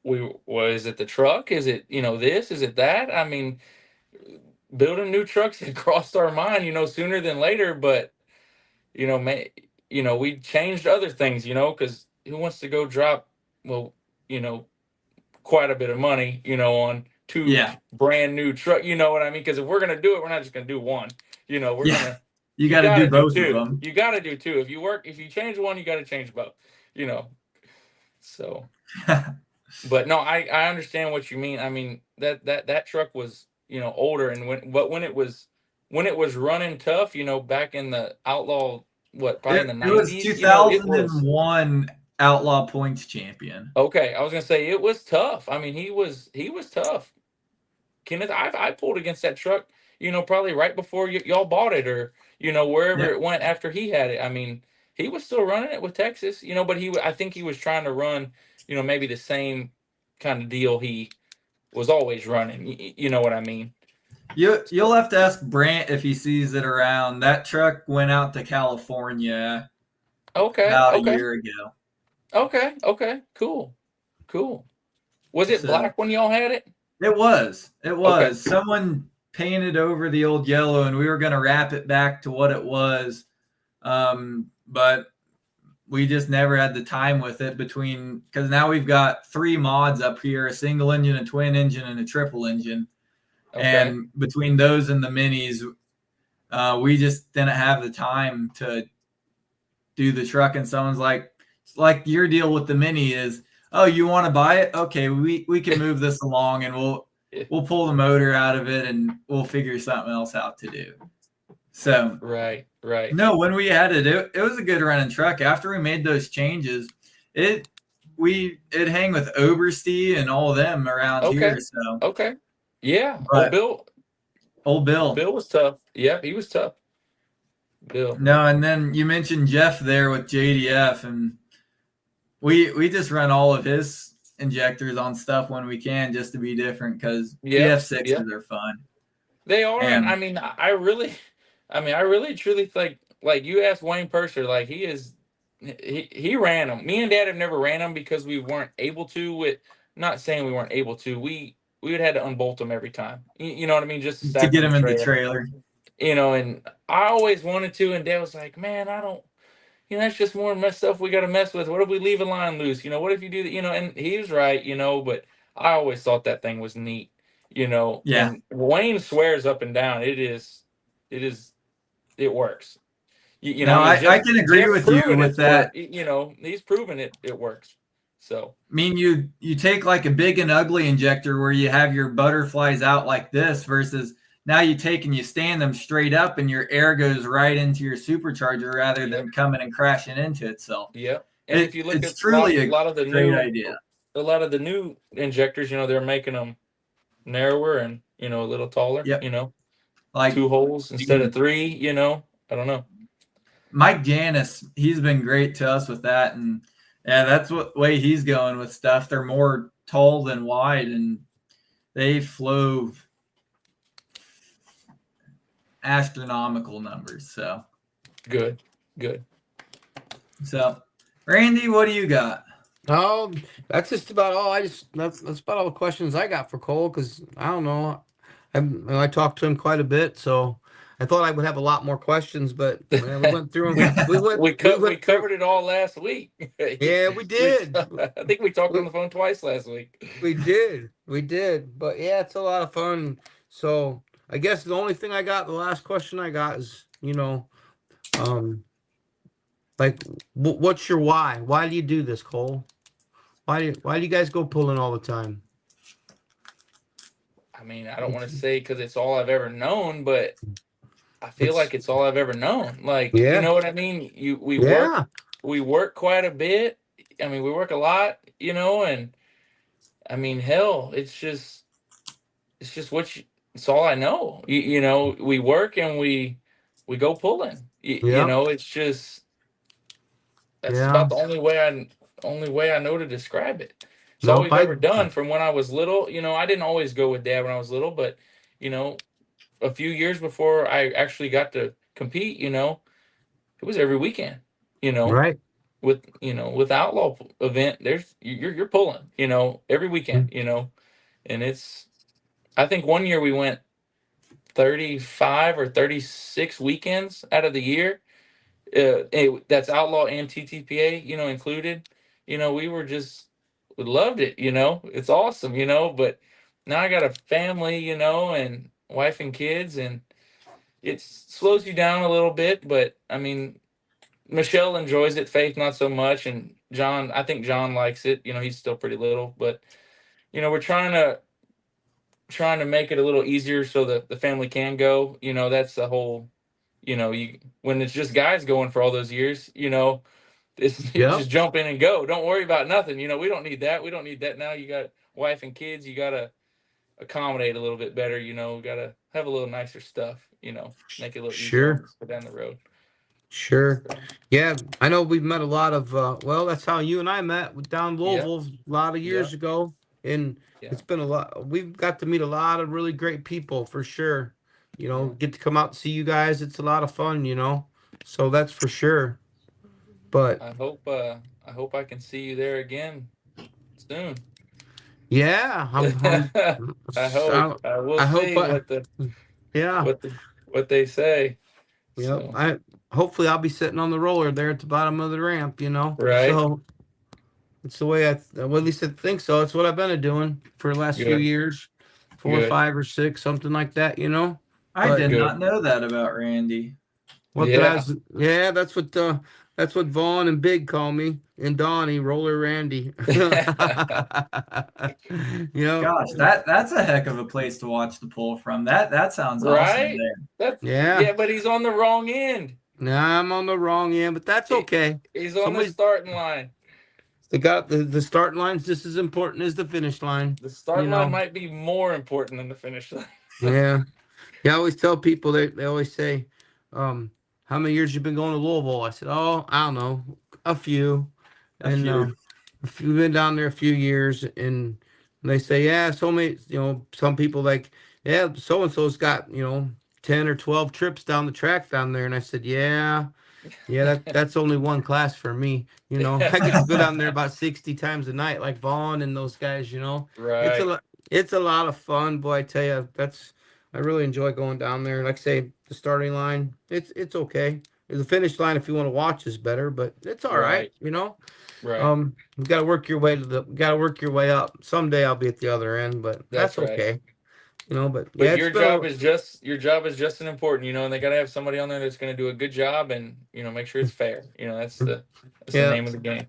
is it the truck? Is it, this? Is it that? I mean, building new trucks had crossed our mind, sooner than later. But, we changed other things, because who wants to go drop, quite a bit of money, on 2 brand new truck, you know what I mean? Because if we're gonna do it, we're not just gonna do one. We're gonna. You got to do both of them. You got to do 2. If you change one, you got to change both. So. But no, I understand what you mean. I mean that truck was older, and when it was running tough, back in the outlaw, probably in the 90s. It was 2001 Outlaw Points champion. Okay, I was gonna say it was tough. I mean, he was tough. Kenneth, I pulled against that truck, probably right before y'all bought it, or wherever it went after he had it. I mean, he was still running it with Texas, but I think he was trying to run, maybe the same kind of deal he was always running. You know what I mean? You'll have to ask Brant if he sees it around. That truck went out to California Okay. about a Okay. year ago. Okay. Okay. Cool. Cool. Was it So black when y'all had it? it was. Okay. Someone painted over the old yellow, and we were going to wrap it back to what it was. But we just never had the time with it because now we've got 3 mods up here, a single engine, a twin engine, and a triple engine. Okay. And between those and the minis, we just didn't have the time to do the truck. And someone's like your deal with the mini is, oh, you want to buy it? Okay, we can move this along, and we'll pull the motor out of it, and we'll figure something else out to do. So right. no, when we had it was a good running truck. After we made those changes, it hang with Oberste and all of them around here. So Okay. Yeah. But Old Bill. Bill was tough. Yeah, he was tough. Bill. No, and then you mentioned Jeff there with JDF, and we just run all of his injectors on stuff when we can, just to be different, because BF6s are fun. They are, and I mean, I really truly think, like you asked Wayne Purser, like he ran them. Me and Dad have never ran them because we weren't able to. Not saying we weren't able to. We would had to unbolt them every time. You know what I mean? Just to get them in the trailer. You know, and I always wanted to, and Dad was like, "Man, I don't. You know, that's just more mess stuff we got to mess with. What if we leave a line loose? You know, what if you do that? You know," and he was right. You know, but I always thought that thing was neat. You know, yeah. And Wayne swears up and down it works. You know, I can agree with you with that. You know, he's proven it works. So I mean, you take like a big and ugly injector where you have your butterflies out like this, versus now you take and you stand them straight up, and your air goes right into your supercharger rather than coming and crashing into itself. Yeah, and if you look at truly a lot of the great new idea. A lot of the new injectors, you know, they're making them narrower and, you know, a little taller. Yep. You know, like 2 holes instead of 3. You know, I don't know. Mike Janis, he's been great to us with that, and yeah, that's what way he's going with stuff. They're more tall than wide, and they flow astronomical numbers. So good. So, Randy, what do you got? Oh, that's just about all. That's about all the questions I got for Cole, because I don't know. I talked to him quite a bit, so I thought I would have a lot more questions, but we went through them. We covered it all last week. Yeah, we did. I think we talked on the phone twice last week. We did. But yeah, it's a lot of fun. So I guess the only thing the last question I got is, you know, like, what's your why? Why do you do this, Cole? Why do you guys go pulling all the time? I mean, I don't want to say because it's all I've ever known, but I feel like it's all I've ever known. Like, you know what I mean? We work quite a bit. I mean, we work a lot, you know, and I mean, hell, it's just it's all I know. You know, we work and we go pulling. You know, it's just that's about the only way I know to describe it. It's all we've ever done from when I was little. You know, I didn't always go with Dad when I was little, but you know, a few years before I actually got to compete, you know, it was every weekend. You know, right? With outlaw event, you're pulling. You know, every weekend. You know, and I think one year we went 35 or 36 weekends out of the year. That's outlaw and TTPA, you know, included. You know, we loved it. You know, it's awesome. You know, but now I got a family, you know, and wife and kids, and it slows you down a little bit. But I mean, Michelle enjoys it, Faith not so much, and John, I think John likes it. You know, he's still pretty little, but you know, we're trying to make it a little easier so that the family can go. You know, that's the whole. You know, when it's just guys going for all those years, you know, it's just jump in and go. Don't worry about nothing. You know, we don't need that. We don't need that now. You got wife and kids. You got to accommodate a little bit better. You know, got to have a little nicer stuff. You know, make it a little easier down the road. Sure. Yeah, I know we've met a lot of. Well, that's how you and I met down Louisville a lot of years ago. and Yeah. it's been a lot. We've got to meet a lot of really great people for sure. Get to come out and see you guys. It's a lot of fun. So that's for sure. But I hope I can see you there again soon. yeah, I hope. I, I will I hope see I, yeah, what they say. yep. So Hopefully I'll be sitting on the roller there at the bottom of the ramp. right. So it's the way well, at least I think so. It's what I've been doing for the last few Good. years, 4 or Good. 5 or 6, something like that. I But did Good. not know that about Randy. what did I? Yeah. Yeah, that's what Vaughn and Big call me, and Donnie Roller Randy. Yep. Gosh, that's a heck of a place to watch the pool from. That sounds awesome Right? there. Yeah. But he's on the wrong end. Nah, I'm on the wrong end, but that's okay. He's on the Somebody's starting line. the starting line's just as important as the finish line. The starting line might be more important than the finish line. Yeah. Yeah, I always tell people they always say, how many years you been going to Louisville? I said, oh, I don't know, a few. A And few. we've been down there a few years, and they say, yeah, so many, some people like, yeah, so and so's got 10 or 12 trips down the track down there, and I said, yeah, that's only one class for me. I get to go down there about 60 times a night, like Vaughn and those guys. It's a Right. it's a lot of fun, boy. I tell you, I really enjoy going down there. Like I say, the starting line, it's okay. The finish line, if you want to watch, is better, but it's all right. Right. You got to work your way up. Someday I'll be at the other end, but That's that's right. okay. But But yeah, it's been your job is just as important, and they got to have somebody on there that's going to do a good job and make sure it's fair. That's the Yeah. name of the game.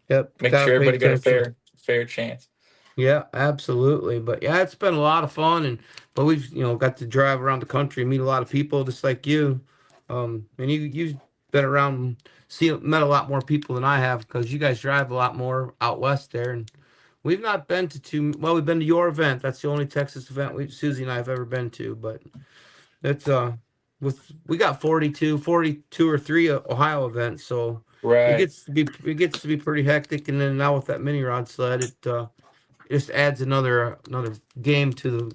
Yep. Make Gotta sure pay everybody got a attention. fair chance. Yeah, absolutely. But yeah, it's been a lot of fun, but we've got to drive around the country, meet a lot of people just like you. And you've been around, met a lot more people than I have because you guys drive a lot more out west there, and we've not been to we've been to your event. That's the only Texas event Susie and I have ever been to, but it's we got 42 or 3 Ohio events, so Right. it gets to be pretty hectic, and then now with that mini rod sled, it just adds another game to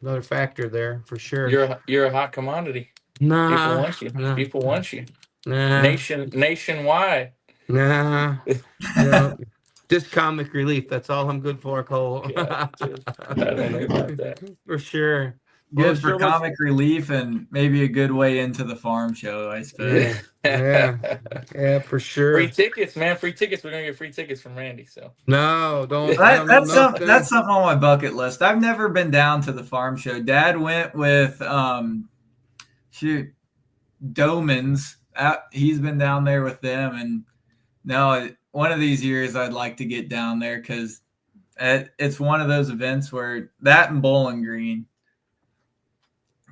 another factor there for sure. You're a hot commodity. Nah, People want you. nah, People want you. nah, Nationwide. nah. Just comic relief. That's all I'm good for, Cole. God, dude. I don't know about that. For sure. Good for comic relief and maybe a good way into the farm show, I suppose. Yeah, for sure. Free tickets, man. Free tickets. We're gonna get free tickets from Randy. So no, don't. That's something on my bucket list. I've never been down to the farm show. Dad went with Domans. He's been down there with them, and no, one of these years I'd like to get down there because it's one of those events where that and Bowling Green,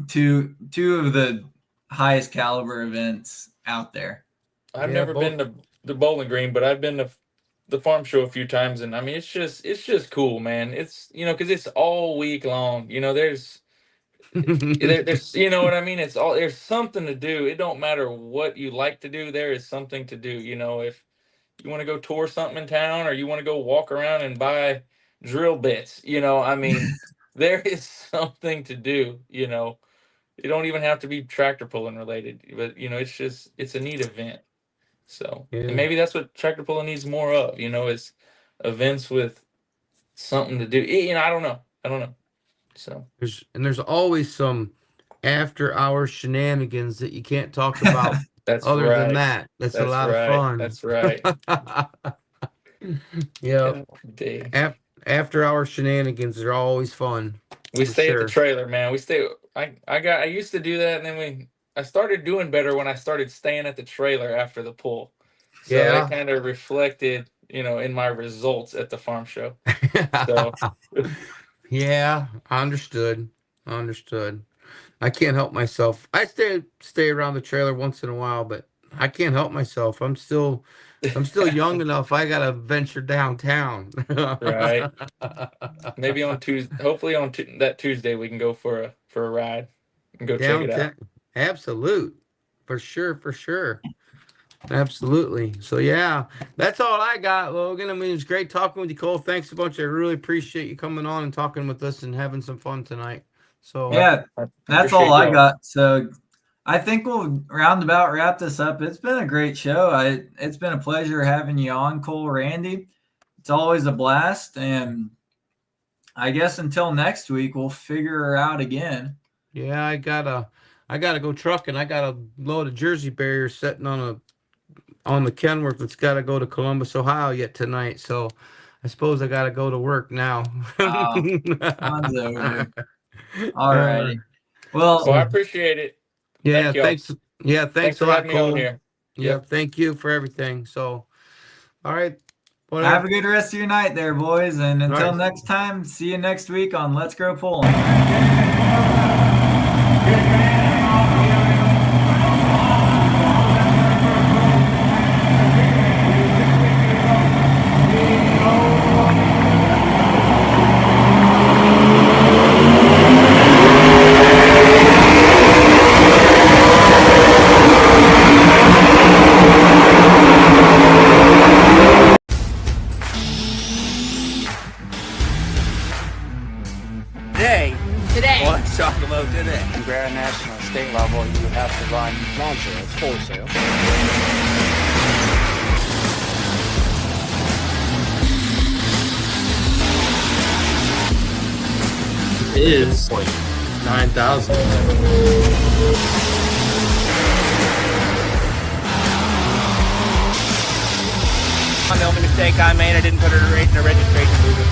two of the highest caliber events out there. I've never been to the Bowling Green, but I've been to the farm show a few times, and I mean it's just cool, man. It's because it's all week long. There's what I mean. It's all there's something to do. It don't matter what you like to do. There is something to do. If you want to go tour something in town, or you want to go walk around and buy drill bits, I mean, there is something to do. You don't even have to be tractor pulling related, but it's a neat event. So and maybe that's what tractor pulling needs more of. Is events with something to do. I don't know. So there's always some after hour shenanigans that you can't talk about. That's other right. than that. That's a lot right. of fun. That's right. Yeah. Day. After hour shenanigans are always fun. We stay at the trailer, man. We stay. I used to do that, and then I started doing better when I started staying at the trailer after the pool. So that kind of reflected, in my results at the farm show. So yeah, I understood. I can't help myself. I stay around the trailer once in a while, but I can't help myself. I'm still young enough. I gotta venture downtown. Right. Maybe on Tuesday. Hopefully on that Tuesday we can go for a ride and go check it out. Absolute, for sure. Absolutely. So yeah, that's all I got, Logan. I mean, it's great talking with you, Cole. Thanks a bunch. I really appreciate you coming on and talking with us and having some fun tonight. So Yeah, I that's appreciate all I y'all. got. So I think we'll roundabout wrap this up. It's been a great show. It's been a pleasure having you on, Cole, Randy. It's always a blast, and I guess until next week, we'll figure her out again. yeah, I gotta go trucking. I got a load of Jersey barriers sitting on the Kenworth that's got to go to Columbus, Ohio yet tonight. So I suppose I got to go to work now. Oh, fun's over. All Uh, righty. Well, Well, I so appreciate it. yeah, Thank y'all. thanks. Yeah, Thanks thanks a for lot, having me on Cole. here. Yeah, Yep. thank you for everything. So, all right, have whatever. a good rest of your night there, boys. And All until right. next time, see you next week on Let's Grow Pulling. Today. Let's talk about today. Grand national and state level, you have to run non-sales, wholesale. Is 9,000. The only mistake I made, I didn't put her in a registration movement.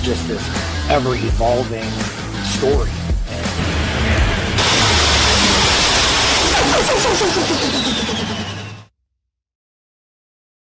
Just this ever evolving story.